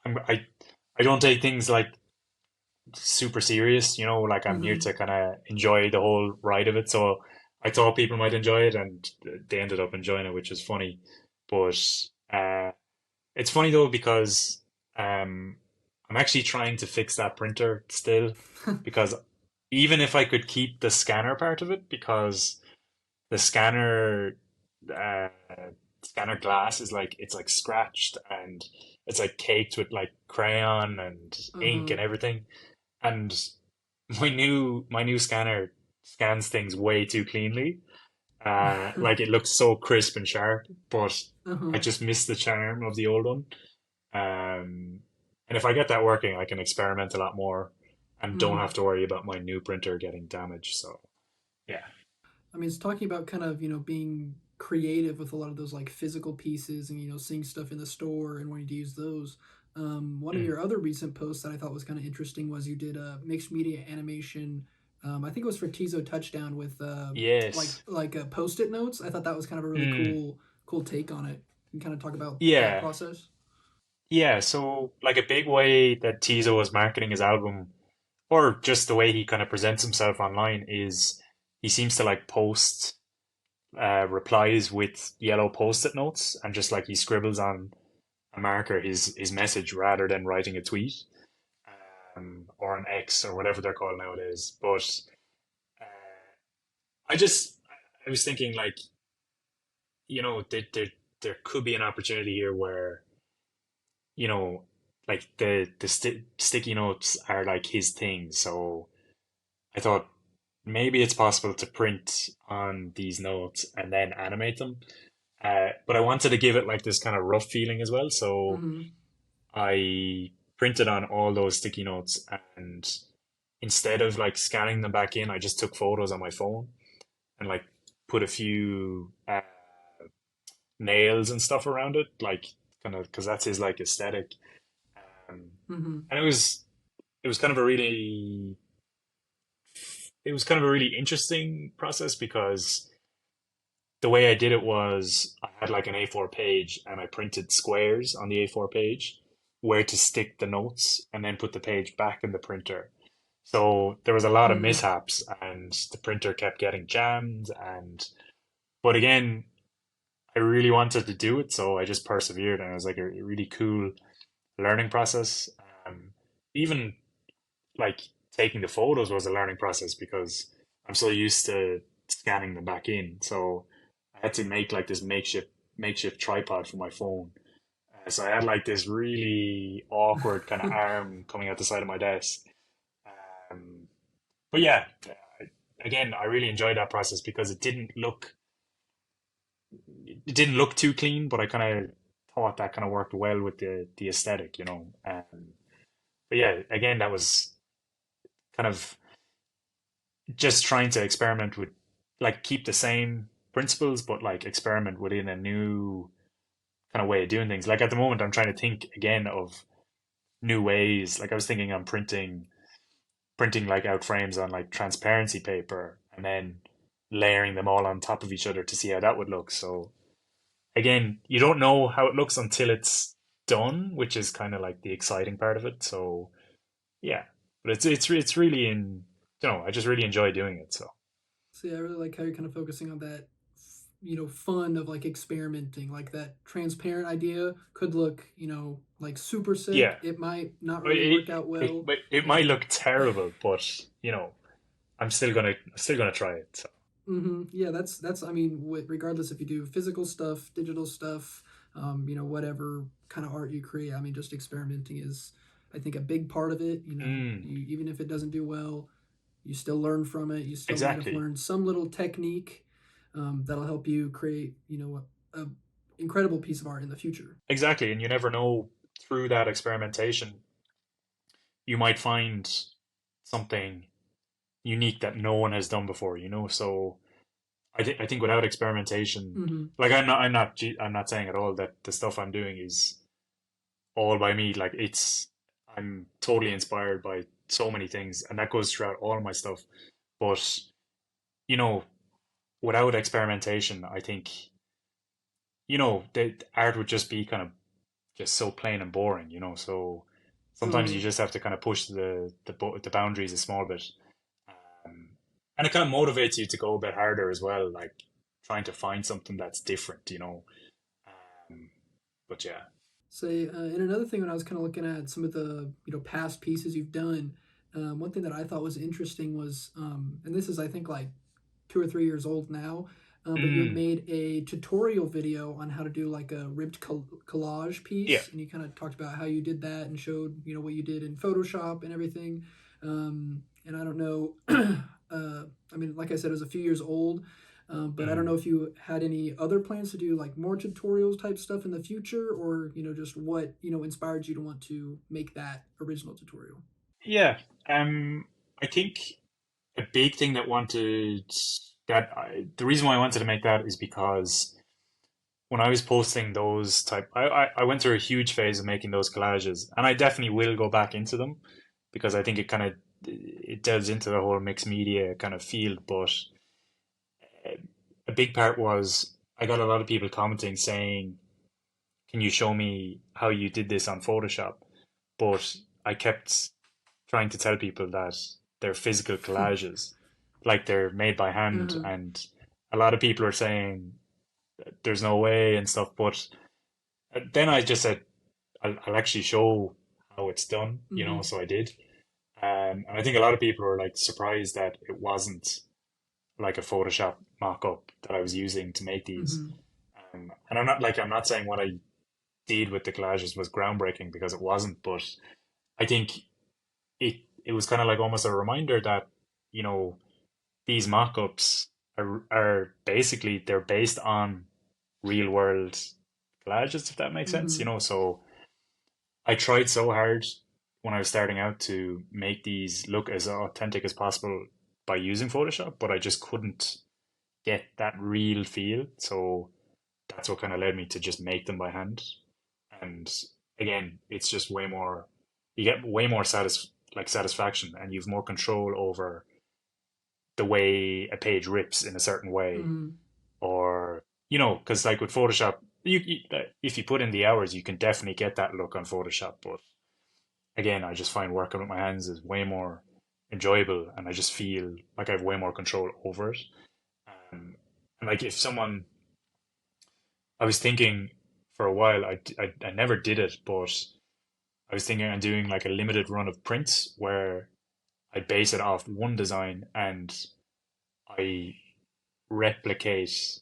I I don't take things like super serious, you know, like I'm here Mm-hmm. to kind of enjoy the whole ride of it. So I thought people might enjoy it and they ended up enjoying it, which is funny. But uh, it's funny though because um, I'm actually trying to fix that printer still because even if I could keep the scanner part of it, because the uh, scanner glass is like it's like scratched and it's like caked with like crayon and ink Uh-huh. and everything. And my new scanner scans things way too cleanly. Like it looks so crisp and sharp, but I Uh-huh. just miss the charm of the old one. And if I get that working, I can experiment a lot more and don't Mm-hmm. have to worry about my new printer getting damaged. So yeah. I mean, it's talking about kind of, being creative with a lot of those like physical pieces and, seeing stuff in the store and wanting to use those. One of Mm. your other recent posts that I thought was kind of interesting was you did a mixed media animation. I think it was for Tizo Touchdown with Yes. post-it notes. I thought that was kind of a really Mm. cool take on it. You can kind of talk about that Yeah. process. Yeah. So like a big way that Tizo was marketing his album, or just the way he kind of presents himself online, is he seems to like post replies with yellow post-it notes and just like he scribbles on a marker his message rather than writing a tweet or an X or whatever they're called nowadays. But uh, I just I was thinking like you know there could be an opportunity here where you know like the sticky notes are like his thing. So I thought maybe it's possible to print on these notes and then animate them. But I wanted to give it like this kind of rough feeling as well. So Mm-hmm. I printed on all those sticky notes and instead of like scanning them back in, I just took photos on my phone and like put a few nails and stuff around it, like kind of because that's his like aesthetic. Mm-hmm. And it was kind of a really it was kind of a really interesting process because the way I did it was I had like an A4 page and I printed squares on the A4 page where to stick the notes and then put the page back in the printer. So there was a lot of Mm-hmm. mishaps and the printer kept getting jammed and but again, I really wanted to do it, so I just persevered and it was like a really cool learning process. Um, Even like taking the photos was a learning process because I'm so used to scanning them back in. So I had to make like this makeshift tripod for my phone. So I had like this really awkward kind of arm coming out the side of my desk. Um, but yeah, again, I really enjoyed that process because it didn't look too clean, but I kind of thought that kind of worked well with the aesthetic, you know. But yeah, again, that was kind of just trying to experiment with like keep the same principles but like experiment within a new kind of way of doing things. Like at the moment I'm trying to think again of new ways. Like I was thinking on printing like out frames on like transparency paper and then layering them all on top of each other to see how that would look. So again, you don't know how it looks until it's done, which is kind of like the exciting part of it. So yeah, but it's really in you know I just really enjoy doing it. So See, I really like how you're kind of focusing on that, fun of like experimenting. Like that transparent idea could look, like super Yeah, sick. It might not really it work out it, well. it might look terrible, but I'm still gonna try it. So. Yeah, that's. I mean, regardless if you do physical stuff, digital stuff, whatever kind of art you create. I mean, just experimenting is, I think, a big part of it. Mm, Even if it doesn't do well, you still learn from it. You still might have exactly. learned some little technique that'll help you create, a incredible piece of art in the future. Exactly, and you never know through that experimentation, you might find something unique that no one has done before, So I think without experimentation, Mm-hmm. like I'm not saying at all that the stuff I'm doing is all by me. Like I'm totally inspired by so many things, and that goes throughout all of my stuff. But you know, without experimentation, I think the art would just be kind of just so plain and boring. So sometimes you Uh-huh. just have to kind of push the boundaries a small bit, um, and it kind of motivates you to go a bit harder as well, like trying to find something that's different. Um, but yeah. Say, and another thing when I was kind of looking at some of the past pieces you've done, one thing that I thought was interesting was, and this is I think like 2 or 3 years old now, but you had Mm, made a tutorial video on how to do like a ribbed collage yeah. piece, and you kind of talked about how you did that and showed what you did in Photoshop and everything. And I don't know, I mean, like I said, it was a few years old. But I don't Mm. know if you had any other plans to do like more tutorials type stuff in the future, or just what inspired you to want to make that original tutorial. Yeah. Um, I think a big thing the reason why I wanted to make that is because when I was posting those I went through a huge phase of making those collages, and I definitely will go back into them because I think it delves into the whole mixed media kind of field. But uh, a big part was I got a lot of people commenting saying, "Can you show me how you did this on Photoshop?" But I kept trying to tell people that they're physical collages, like they're made by hand, Uh-huh. and a lot of people are saying there's no way and stuff. But then I just said I'll actually show how it's done. Mm-hmm. So I did, and I think a lot of people were like surprised that it wasn't like a Photoshop mock-up that I was using to make these. Mm-hmm. And I'm not saying what I did with the collages was groundbreaking because it wasn't, but I think it was kind of like almost a reminder that you know these mock-ups are basically they're based on real world collages, if that makes sense. Mm-hmm. So I tried so hard when I was starting out to make these look as authentic as possible by using Photoshop, but I just couldn't get that real feel. So that's what kind of led me to just make them by hand. And again, it's just way more. You get way more satisfaction, and you've more control over the way a page rips in a certain way, Mm-hmm. or because like with Photoshop, if you put in the hours, you can definitely get that look on Photoshop. But again, I just find working with my hands is way more enjoyable, and I just feel like I have way more control over it. Um, and like if someone, I was thinking for a while, I never did it, but I was thinking of doing like a limited run of prints where I base it off one design and I replicate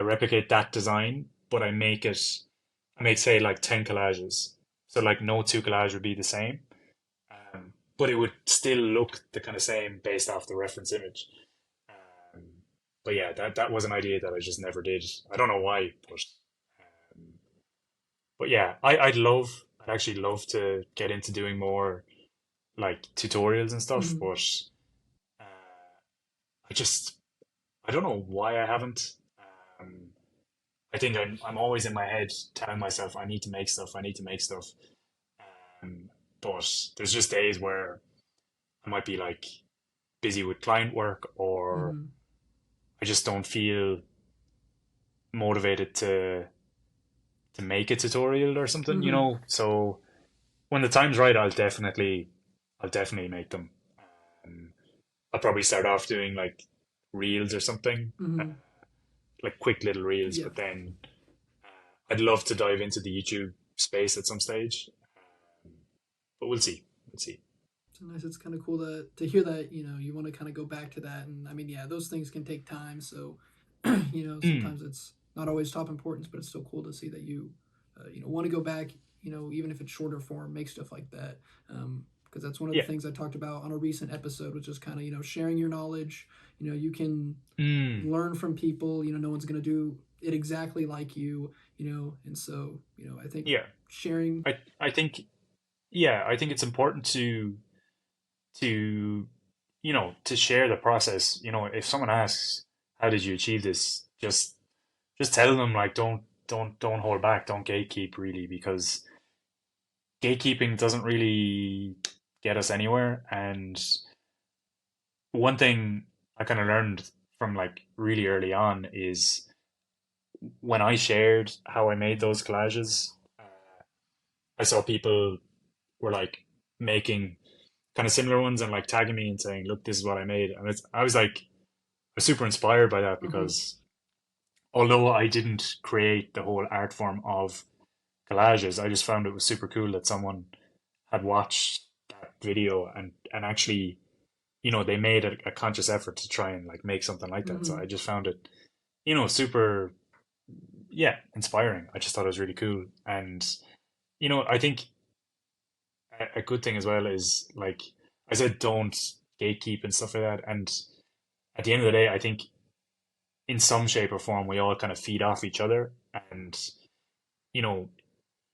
I replicate that design, but I make say like 10 collages. So like no two collage would be the same. But it would still look the kind of same based off the reference image. Um, but yeah, that was an idea that I just never did. I don't know why, um, but yeah, I'd actually love to get into doing more like tutorials and stuff, Mm-hmm. but uh, I just I don't know why I haven't. Um, I think I'm always in my head telling myself I need to make stuff, I need to make stuff. Um, but there's just days where I might be like busy with client work, or Mm-hmm. I just don't feel motivated to make a tutorial or something. Mm-hmm. So when the time's right, I'll definitely make them. Um, I'll probably start off doing like reels or something, Hmm. like quick little reels. Yeah. But then I'd love to dive into the YouTube space at some stage. But we'll see. We'll see. It's nice. It's kind of cool to hear that you want to kind of go back to that, and I mean, yeah, those things can take time. So, Mm, sometimes it's not always top importance, but it's still cool to see that you want to go back. Even if it's shorter form, make stuff like that. Because that's one of the yeah. things I talked about on a recent episode, which is kind of sharing your knowledge. You can Mm, learn from people. No one's gonna do it exactly like you. And so I think yeah. sharing. I think yeah. I think it's important to to share the process. If someone asks, "How did you achieve this?" Just tell them, like, don't hold back, don't gatekeep, really, because gatekeeping doesn't really get us anywhere. And one thing I kind of learned from, like, really early on is when I shared how I made those collages, I saw people were like making kind of similar ones and like tagging me and saying, "Look, this is what I made," and I was like, I was super inspired by that Mhm. because although I didn't create the whole art form of collages, I just found it was super cool that someone had watched that video and actually, they made a conscious effort to try and like make something like that. So Mhm. I just found it, super, yeah, inspiring. I just thought it was really cool. And I think a good thing as well is, like I said, don't gatekeep and stuff like that. And at the end of the day, I think in some shape or form we all kind of feed off each other. And you know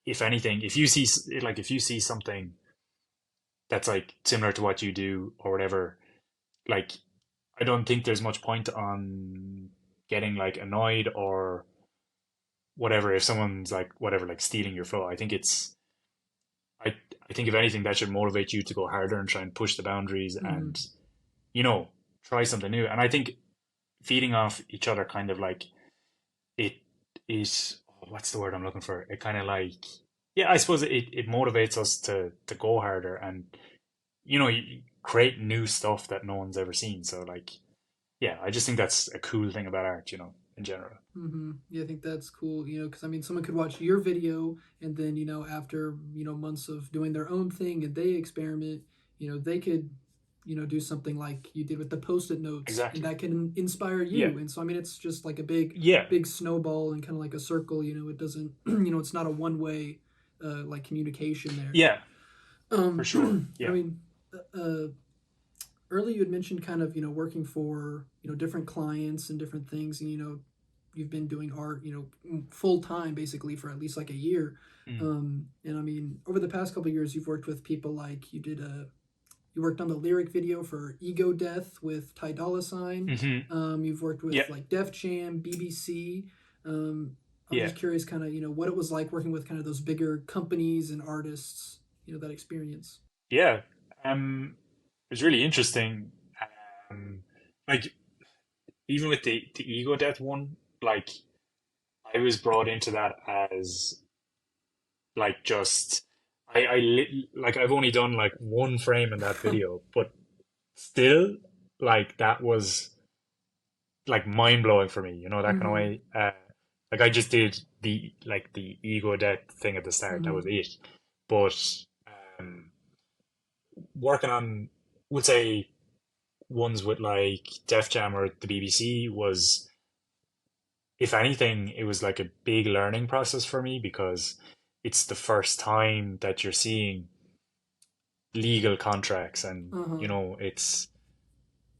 if anything, if you see something that's like similar to what you do or whatever, like, I don't think there's much point on getting like annoyed or whatever if someone's like whatever, like stealing your flow. I I think if anything, that should motivate you to go harder and try and push the boundaries Mhm. and you know try something new. And I think feeding off each other, kind of like, it is, what's the word I'm looking for? It kind of like, yeah, I suppose it motivates us to go harder and you create new stuff that no one's ever seen. So, like, yeah, I just think that's a cool thing about art, in general. Yeah, I think that's cool. Because I mean, someone could watch your video, and then after months of doing their own thing, and they experiment. They could do something like you did with the post-it notes, and Exactly. that can inspire Yeah. you. And so I mean, it's just like a big, Yeah. big snowball and kind of like a circle. It doesn't. It's not a one-way, like communication there. Yeah. For Um, sure. and I Yeah. mean, earlier you had mentioned kind of working for different clients and different things, and you've been doing art full time basically for at least like a year. Mm. And I mean, over the past couple of years, you've worked with people like you worked on the lyric video for Ego Death with Ty Dolla Sign. Hmm. You've worked Yeah. with like Def Jam, BBC. um, I'm Yeah. just curious kind of what it was like working with kind of those bigger companies and artists, that experience. Yeah. It was really interesting. Um, like, even with the ego death one, like, I was brought into that as like, just like, I've only done like one frame in that video, but still, like, that was like mind blowing for me, that kind of Mm-hmm. way. Like, I just did the ego death thing at the start. That Mm-hmm. was it. But um, working on, would say, ones with like Def Jam or the BBC was, if anything, it was like a big learning process for me because it's the first time that you're seeing legal contracts, and Uh-huh.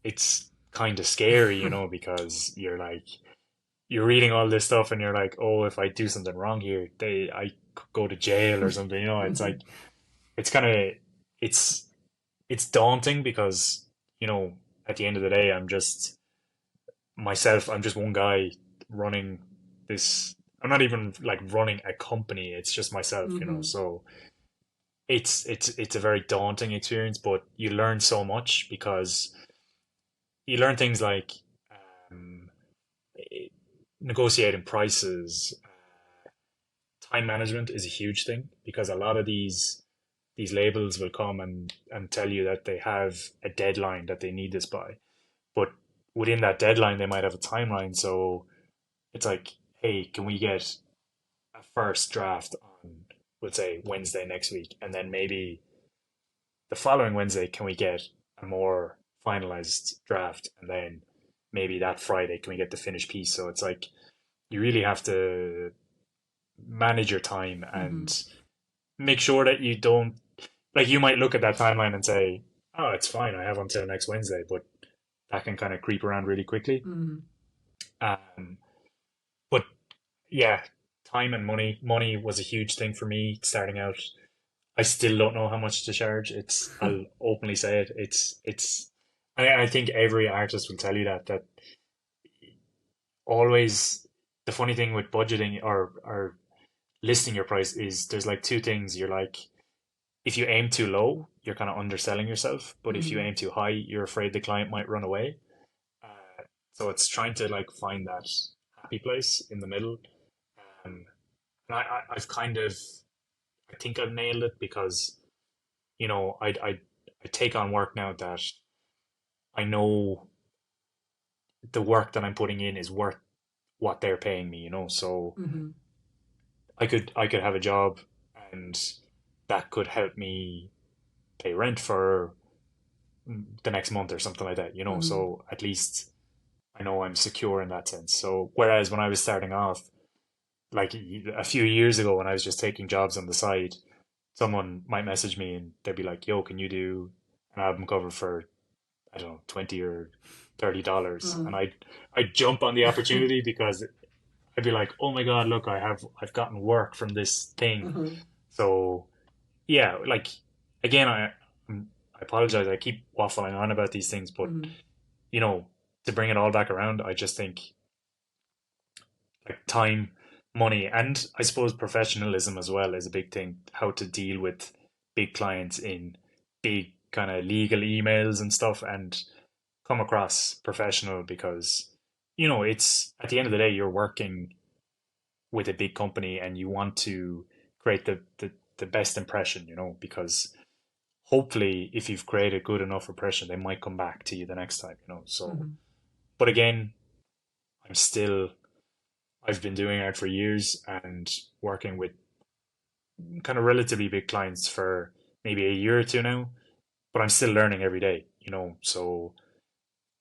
it's kind of scary, because you're reading all this stuff and you're like, oh, if I do something wrong here, I could go to jail or something. It's Mm-hmm. like, it's kind of, it's it's daunting because you know at the end of the day, I'm just myself. I'm just one guy running this. I'm not even like running a company. It's just myself. Mm-hmm. So it's a very daunting experience, but you learn so much because you learn things like, um, negotiating prices. Time management is a huge thing because a lot of these labels will come and tell you that they have a deadline that they need this by. But within that deadline, they might have a timeline. So it's like, hey, can we get a first draft on, let's say, Wednesday next week? And then maybe the following Wednesday, can we get a more finalized draft? And then maybe that Friday, can we get the finished piece? So it's like, you really have to manage your time Mm-hmm. and make sure that you don't, like, you might look at that timeline and say, oh, it's fine, I have until next Wednesday, but that can kind of creep around really quickly. Mm-hmm. Um, but yeah, time and money. Money was a huge thing for me starting out. I still don't know how much to charge. I'll openly say it. I think every artist will tell you that always the funny thing with budgeting or listing your price is there's like two things. You're like, if you aim too low, you're kind of underselling yourself. But if you Mm-hmm. aim too high, you're afraid the client might run away. So it's trying to like find that happy place in the middle. Um, and I've kind of, I think I've nailed it because, I take on work now that I know the work that I'm putting in is worth what they're paying me, so Mm-hmm. I could have a job and that could help me pay rent for the next month or something like that. Mm-hmm. So at least I know I'm secure in that sense. So whereas when I was starting off, like a few years ago when I was just taking jobs on the side, someone might message me and they'd be like, "Yo, can you do an album cover for, I don't know, $20 or $30?" And I'd jump on the opportunity because I'd be like, "Oh my God, look, I've gotten work from this thing." Uh-huh. So yeah, like again, I apologize. I keep waffling on about these things, but Mm-hmm. you know, to bring it all back around, I just think like time, money, and I suppose professionalism as well is a big thing. How to deal with big clients in big kind of legal emails and stuff, and come across professional because it's at the end of the day you're working with a big company and you want to create the best impression, because hopefully if you've created a good enough impression they might come back to you the next time. So Mm-hmm. but again, I'm still I've been doing art for years and working with kind of relatively big clients for maybe a year or two now, but I'm still learning every day. So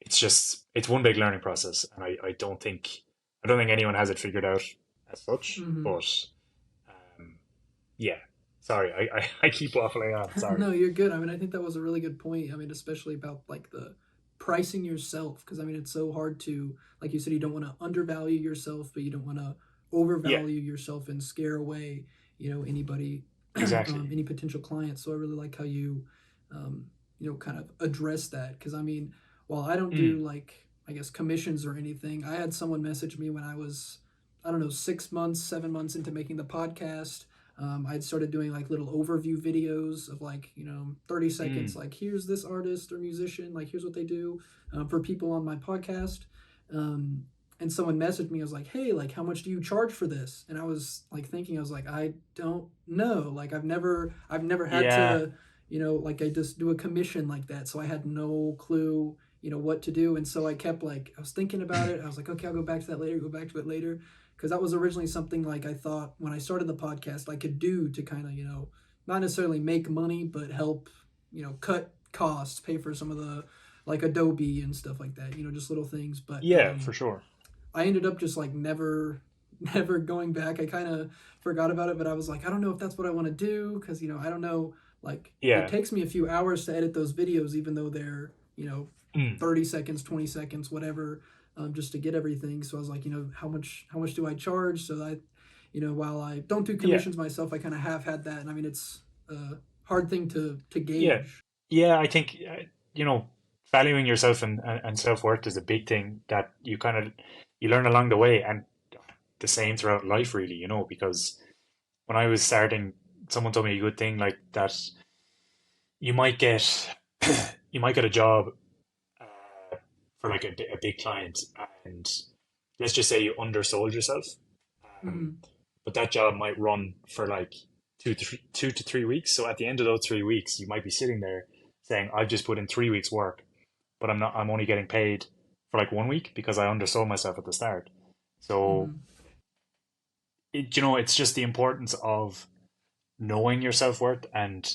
it's one big learning process, and I don't think anyone has it figured out as such. Mm-hmm. But um, yeah, sorry, I keep waffling on. Sorry. No, you're good. I mean, I think that was a really good point. I mean, especially about like the pricing yourself, because I mean, it's so hard to, like you said, you don't want to undervalue yourself, but you don't want to Yeah, overvalue yourself and scare away, anybody, exactly. any potential client. So I really like how you, um, kind of address that. Because I mean, while I don't do Mm, like, I guess, commissions or anything, I had someone message me when I was, I don't know, 6 months, 7 months into making the podcast. I'd started doing like little overview videos of like, 30 seconds, mm, like, here's this artist or musician, like, here's what they do, for people on my podcast. Um, and someone messaged me, I was like, hey, like, how much do you charge for this? And I was like thinking, I was like, I don't know. Like, I've never had yeah, to, like, I just do a commission like that. So I had no clue, what to do. And so I kept like, I was thinking about it. I was like, okay, I'll go back to that later, go back to it later, because that was originally something like I thought when I started the podcast I could do to kind of not necessarily make money but help cut costs, pay for some of the like Adobe and stuff like that, just little things. But yeah, for sure. I ended up just like never never going back. I kind of forgot about it, but I was like, I don't know if that's what I want to do because I don't know, like it Yeah, takes me a few hours to edit those videos even though they're mm, 30 seconds, 20 seconds, whatever, just to get everything. So I was like, how much do I charge? So that, while I don't do yeah, commissions myself, I kind of have had that. And I mean, it's a hard thing to yeah, gauge. yeah. I think valuing yourself and self worth is a big thing that you learn along the way, and the same throughout life, really. Because when I was starting, someone told me a good thing like that. You might get you might get a job for like a big client, and let's just say you undersold yourself, um, Mm-hmm. but that job might run for like 2 to 3 weeks. So at the end of those 3 weeks, you might be sitting there saying, "I've just put in 3 weeks work, but I'm not. I'm only getting paid for like 1 week because I undersold myself at the start. So Mm-hmm. it's just the importance of knowing your self-worth and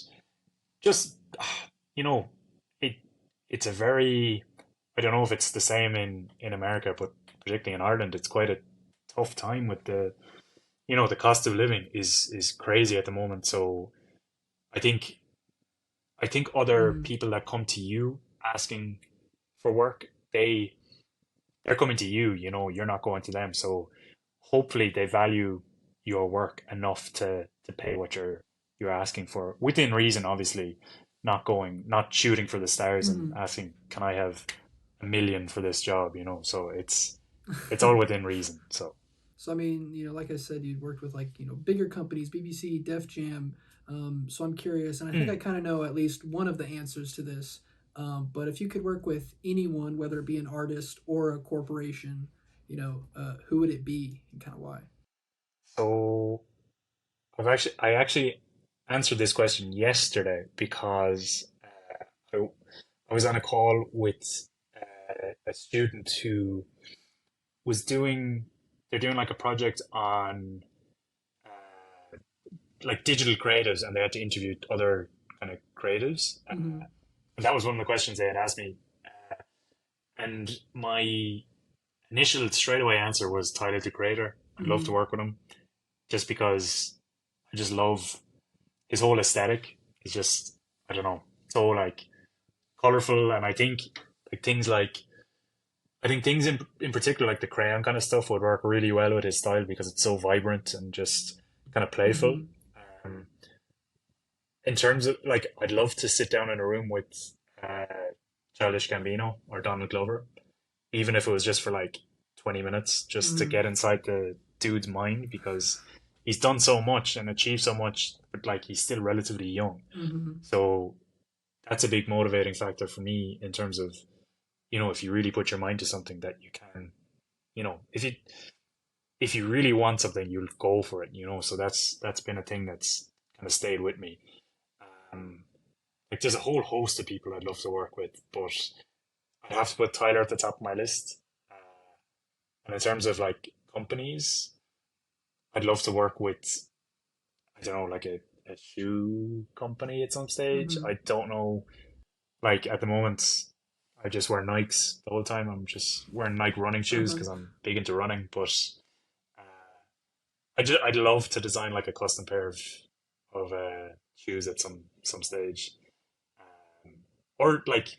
just you know it it's a very, I don't know if it's the same in America, but particularly in Ireland it's quite a tough time with the cost of living is crazy at the moment. So I think I think other Mm-hmm. people that come to you asking for work, they're coming to you, you're not going to them. So hopefully they value your work enough to pay what you're asking for within reason, obviously, not shooting for the stars and Mm-hmm. asking, can I have 1 million for this job? So it's all within reason. So So I mean, like I said, you'd worked with like bigger companies, BBC, Def Jam. So I'm curious, and I think I mm. kind of know at least one of the answers to this. But if you could work with anyone, whether it be an artist or a corporation, who would it be and kind of why? so I actually answered this question yesterday because I was on a call with a student who was doing they're doing like a project on uh, like digital creatives, and they had to interview other kind of creatives, Mm-hmm. and that was one of the questions they had asked me, and my initial straightaway answer was Tyler the Creator. I'd love to Mm-hmm. work with him just because I just love his whole aesthetic. It's just, I don't know, so like colorful, and I think things in particular like the crayon kind of stuff would work really well with his style because it's so vibrant and just kind of playful. Mm-hmm. Um, in terms of like, I'd love to sit down in a room with uh, Childish Gambino or Donald Glover, even if it was just for like 20 minutes, just to Mm-hmm. get inside the dude's mind because he's done so much and achieved so much, but like he's still relatively young. Mm-hmm. So that's a big motivating factor for me in terms of, if you really put your mind to something that you can, if you really want something, you'll go for it. So that's been a thing that's kind of stayed with me. Um, like there's a whole host of people I'd love to work with, but I'd have to put Tyler at the top of my list. And in terms of like companies, I'd love to work with, I don't know, like a shoe company at some stage. Mm-hmm. I don't know. Like at the moment, I just wear Nikes the whole time. I'm just wearing Nike running shoes Uh-huh. because I'm big into running. But uh, I'd love to design like a custom pair of shoes at some stage. Um, or like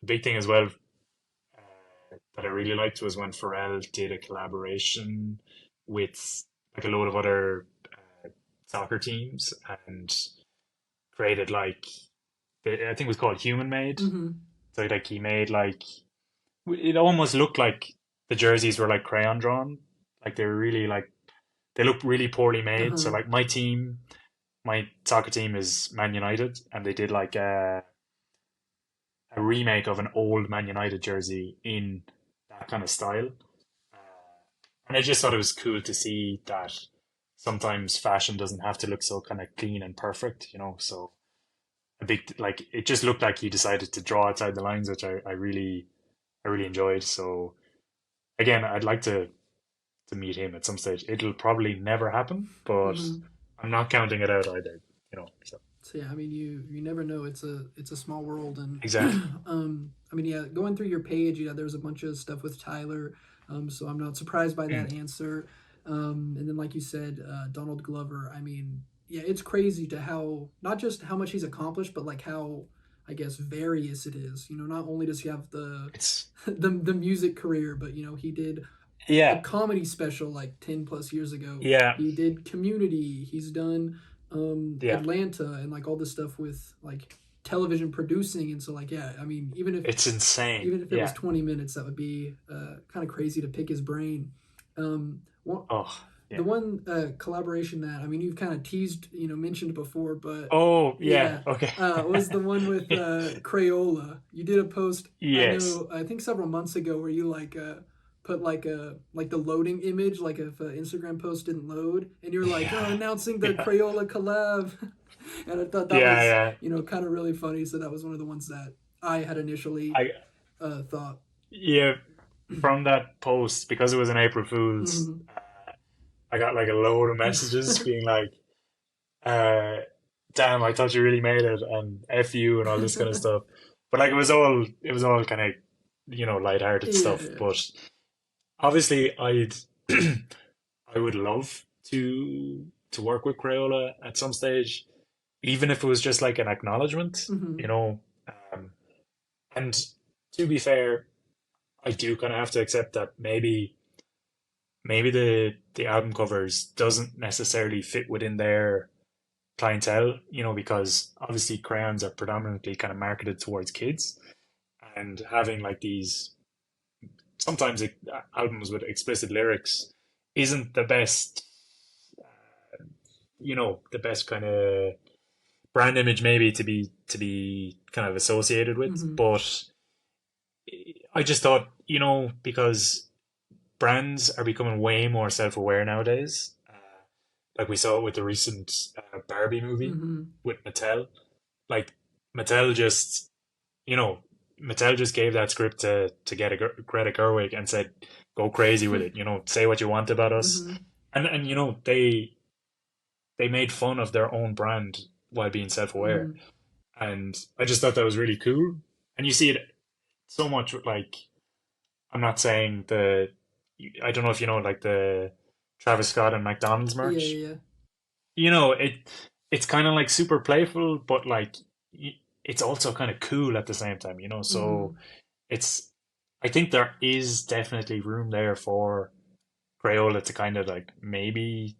the big thing as well that I really liked was when Pharrell did a collaboration with like a load of other soccer teams and created like I think it was called Human Made. Mm-hmm. So like he made like it almost looked like the jerseys were like crayon drawn, like they were really like they looked really poorly made. So Uh-huh. like my soccer team is Man United, and they did like a remake of an old Man United jersey in that kind of style. Uh, and I just thought it was cool to see that sometimes fashion doesn't have to look so kind of clean and perfect. So a big like it just looked like he decided to draw outside the lines, which I really enjoyed. So again, I'd like to meet him at some stage. It'll probably never happen, but Mm-hmm. I'm not counting it out either. So So yeah, I mean, you never know. It's a small world, and exactly. I mean, yeah, going through your page, there's a bunch of stuff with Tyler. So I'm not surprised by Mm. that answer. And then, like you said, Donald Glover. I mean, yeah, it's crazy to how not just how much he's accomplished, but like how I guess various it is. Not only does he have the It's the music career, but he did a yeah, comedy special like 10 plus years ago. yeah, He did Community. He's done yeah. Atlanta and like all this stuff with like television producing. And so like yeah, I mean It's insane. even if it was Yeah. 20 minutes, that would be kind of crazy to pick his brain. One, Oh, the yeah. one collaboration that I mean you've kind of teased, mentioned before, but Oh, yeah. yeah, Okay. was the one with Crayola. You did a post, I Yes. know, I think several months ago, where you like put like the loading image, like if an Instagram post didn't load, and you're like, oh, Yeah. announcing the Yeah. Crayola collab, and I thought that Yeah. was Yeah. kind of really funny. So that was one of the ones that I had initially I thought. yeah. from that post, because it was an April Fool's, Mhm. I got like a load of messages being like, uh, "Damn, I thought you really made it," and "F you" and all this kind of stuff. But like it was all kind of lighthearted Yeah, stuff. yeah. But obviously, I would love to work with Crayola at some stage, even if it was just like an acknowledgement, you Mhm. know. Um, and to be fair, I do kind of have to accept that maybe the album covers doesn't necessarily fit within their clientele, because obviously crayons are predominantly kind of marketed towards kids, and having like these sometimes albums with explicit lyrics isn't the best kind of brand image maybe to be kind of associated with. Mhm. But I just thought, because brands are becoming way more self-aware nowadays. Like we saw it with the recent Barbie movie Mhm. with Mattel. Like Mattel just, you know, Mattel just gave that script to get a Greta Gerwig and said, "Go crazy with it. Say what you want about us." Mhm. And they made fun of their own brand while being self-aware, Mhm. and I just thought that was really cool. And you see it so much with like, I'm not saying I don't know if you know like the Travis Scott and McDonald's Yeah, merch. yeah, yeah. It's kind of like super playful, but like it's also kind of cool at the same time. So Mhm. it's I think there is definitely room there for Crayola to kind of like maybe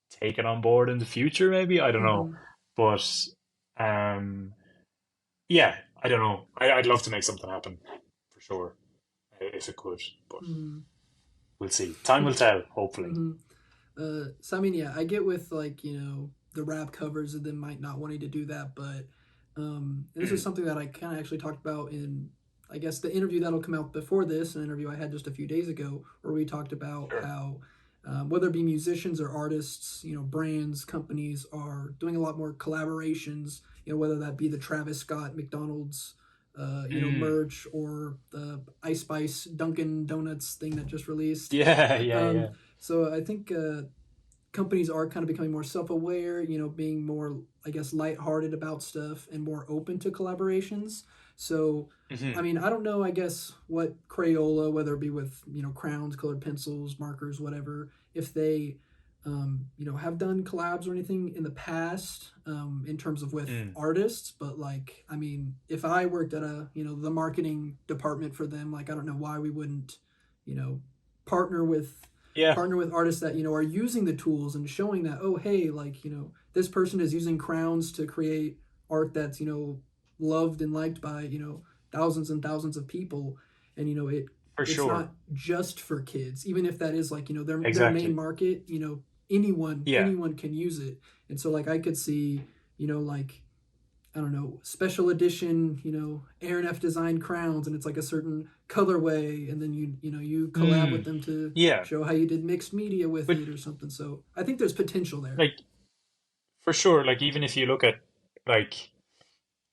take it on board in the future. Maybe I don't know, Mhm. but um, yeah, I don't know. I'd love to make something happen for sure if it could, but Mhm. we'll see. Time will tell. Hopefully. Mhm. So I mean, yeah, I get with like the rap covers and them might not wanting to do that, but and this is something that I kind of actually talked about in I guess the interview that'll come out before this, an interview I had just a few days ago, where we talked about Sure. how whether it be musicians or artists, brands, companies are doing a lot more collaborations. Whether that be the Travis Scott McDonald's. Mm. Merch or the Ice Spice Dunkin' Donuts thing that just released. Yeah, yeah, yeah. Um, so I think companies are kind of becoming more self-aware, being more, I guess, lighthearted about stuff and more open to collaborations. So, I Hmm. mean, I don't know, I guess, what Crayola, whether it be with, crowns, colored pencils, markers, whatever, if they, have done collabs or anything in the past in terms of with Mm. artists. But, like, I mean, if I worked at the marketing department for them, like, I don't know why we wouldn't, you know, partner with Yeah. partner with artists that are using the tools and showing that, oh, hey, like, this person is using crowns to create art that's loved and liked by thousands and thousands of people. And For it's sure. not just for kids, even if that is like their main Exactly. market. Anyone Yeah. anyone can use it. And so like I could see like I don't know, special edition, Aaronfdesign crowns, and it's like a certain colorway, and then you collab with Mm. them to Yeah. show how you did mixed media with But it or something. So I think there's potential there. like for sure, like even if you look at like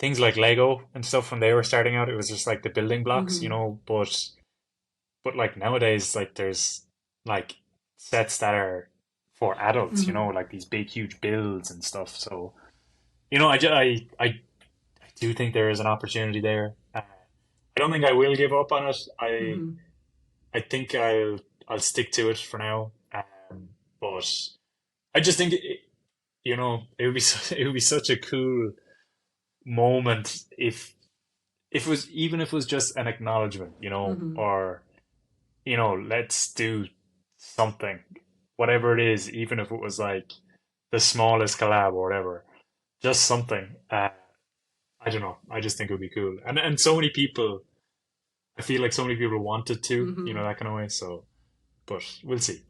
things like Lego and stuff when they were starting out, it was just like the building Mm-hmm. blocks. But like nowadays, like there's like sets that are for adults, Mm-hmm. like these big huge builds and stuff. So, I do think there is an opportunity there. I don't think I will give up on it. Mm-hmm. I think I'll stick to it for now. But I just think it would be it would be such a cool moment if it was even if it was just an acknowledgement, Mm-hmm. or let's do something, whatever it is, even if it was like the smallest collab or whatever, just something. I don't know. I just think it would be cool, and so many people. I feel like so many people wanted to, Mm-hmm. that kind of way. So, but we'll see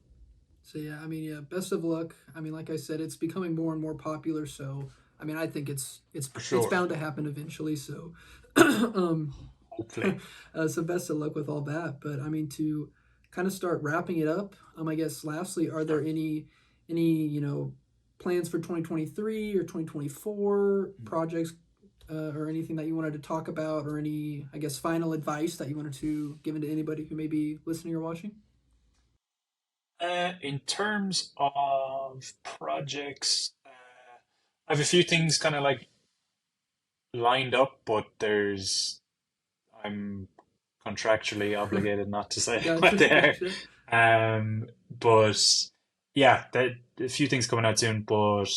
So yeah, I mean, yeah, best of luck. I mean, like I said, it's becoming more and more popular. So I mean, I think for it's sure. bound to happen eventually. So, um, Hopefully. so best of luck with all that. But I mean, to kind of start wrapping it up, I guess lastly, are there Sure. any plans for 2023 or 2024 projects or anything that you wanted to talk about, or any, I guess, final advice that you wanted to give into anybody who may be listening or watching? In terms of projects, I have a few things kind of like lined up, but I'm contractually obligated not to say what Gotcha, they gotcha. are. But yeah, a few things coming out soon. But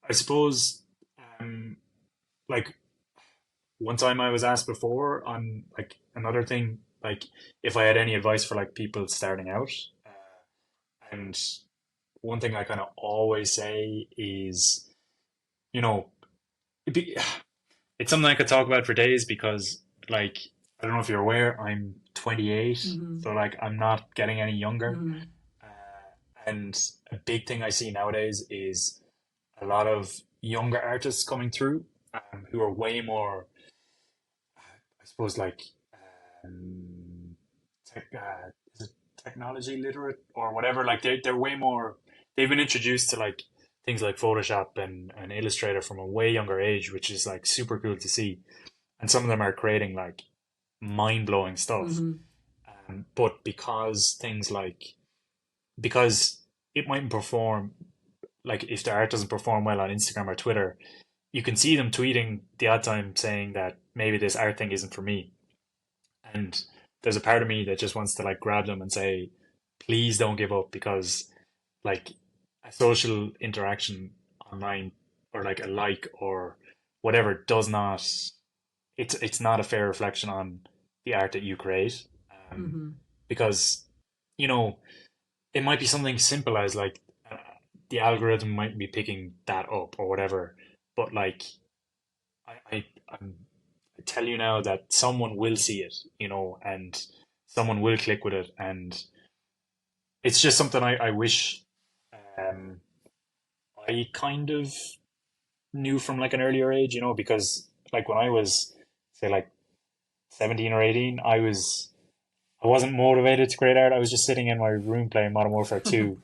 I suppose, um, like one time I was asked before on like another thing, like if I had any advice for like people starting out, and one thing I kind of always say is, you know, it'd be, it's something I could talk about for days because, like, I don't know if you're aware, I'm 28, Mm-hmm. so like I'm not getting any younger. Mm-hmm. And a big thing I see nowadays is a lot of younger artists coming through, who are way more, I suppose, like, um, is it technology literate or whatever? Like they're way more. They've been introduced to like things like Photoshop and Illustrator from a way younger age, which is like super cool to see. And some of them are creating like mind blowing stuff. Mm-hmm. But because it mightn't perform, like if the art doesn't perform well on Instagram or Twitter, you can see them tweeting the odd time saying that maybe this art thing isn't for me. And there's a part of me that just wants to like grab them and say, please don't give up, because like a social interaction online or like a like or whatever does not, it's not a fair reflection on the art that you create. Um, Mm-hmm. because, you know, it might be something simple as like the algorithm might be picking that up or whatever, but like I'm I tell you now that someone will see it, and someone will click with it, and it's just something I wish, um, I kind of knew from like an earlier age, because like when I was say like 17 or 18, I wasn't motivated to create art. I was just sitting in my room playing Modern Warfare 2.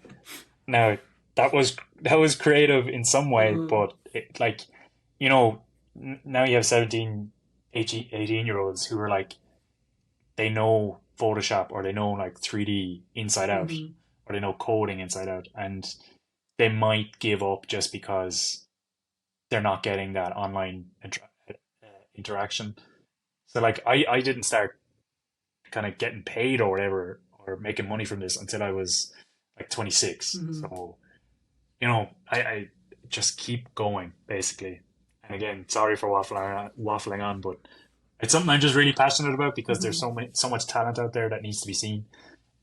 Now that was creative in some way, Uh-huh. but you know, now you have 17, 18 year olds who are like, they know Photoshop or they know like 3D inside out Mm-hmm. or they know coding inside out, and they might give up just because they're not getting that online interaction. So like I didn't start kind of getting paid or whatever or making money from this until I was like 26. Mm-hmm. So I just keep going basically. And again, sorry for waffling on, but it's something I'm just really passionate about because there's Mm-hmm. so much talent out there that needs to be seen.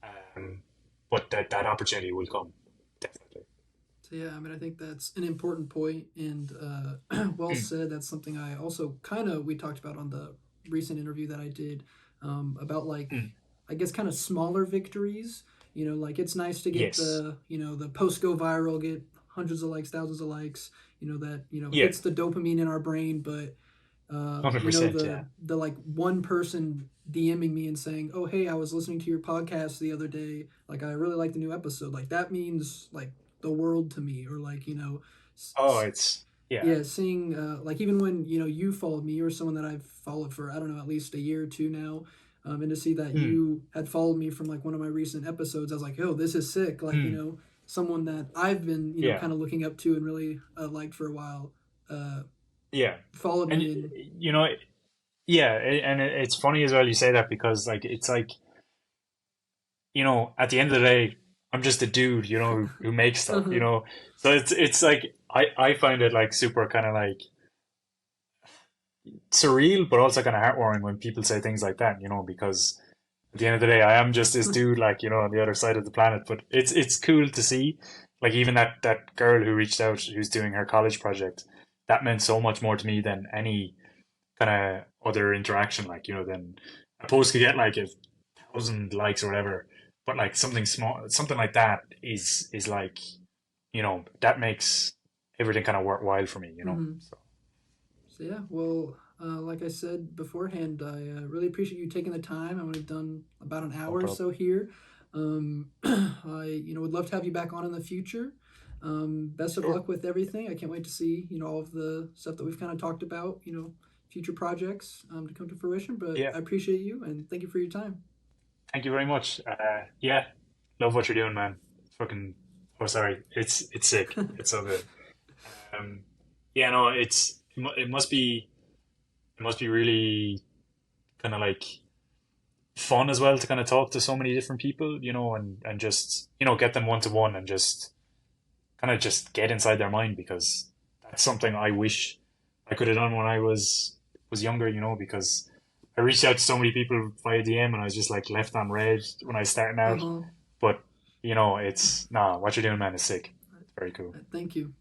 Um, but that opportunity will come definitely. So yeah, I mean, I think that's an important point and well Mm. said. That's something I also kind of we talked about on the recent interview that I did about like Mm. I guess kind of smaller victories. You know, like it's nice to get Yes. the the post go viral, get hundreds of likes, thousands of likes. You know that Yeah. hits the dopamine in our brain, but 100%. Yeah. the like one person DMing me and saying, "Oh, hey, I was listening to your podcast the other day. Like, I really like the new episode." Like that means like the world to me. Or like Oh, it's yeah. yeah, seeing like even when you followed me or someone that I've followed for I don't know at least a year or two now. And to see that Mm. you had followed me from like one of my recent episodes, I was like, "Oh, this is sick!" Like Mm. someone that I've been Yeah. kind of looking up to and really liked for a while, Yeah. followed And me and you know, yeah, and it's funny as well you say that because like it's like, at the end of the day, I'm just a dude, who makes stuff, uh-huh. So it's like I find it like super kind of like surreal, but also kind of heartwarming when people say things like that, because at the end of the day, I am just this dude, like, on the other side of the planet. But it's cool to see, like, even that girl who reached out, who's doing her college project, that meant so much more to me than any kind of other interaction. Like, than a post could get like 1,000 likes or whatever, but like something small, something like that is like, that makes everything kind of worthwhile for me. Mm-hmm. So So yeah, well, like I said beforehand, I really appreciate you taking the time. I have done about an no hour or problem. so here. I would love to have you back on in the future. Best of Sure. luck with everything. I can't wait to see all of the stuff that we've kind of talked about. Future projects to come to fruition. But Yeah. I appreciate you and thank you for your time. Thank you very much. Yeah, love what you're doing, man. Fucking. Oh, sorry. It's sick. It's so good. Um, yeah, no, it must be really kind of like fun as well to kind of talk to so many different people, and just get them one to one and just kind of just get inside their mind because that's something I wish I could have done when I was younger, because I reached out to so many people via DM and I was just like left on red when I was starting Uh out. huh. But it's what you're doing, man, is sick. It's very cool. Thank you.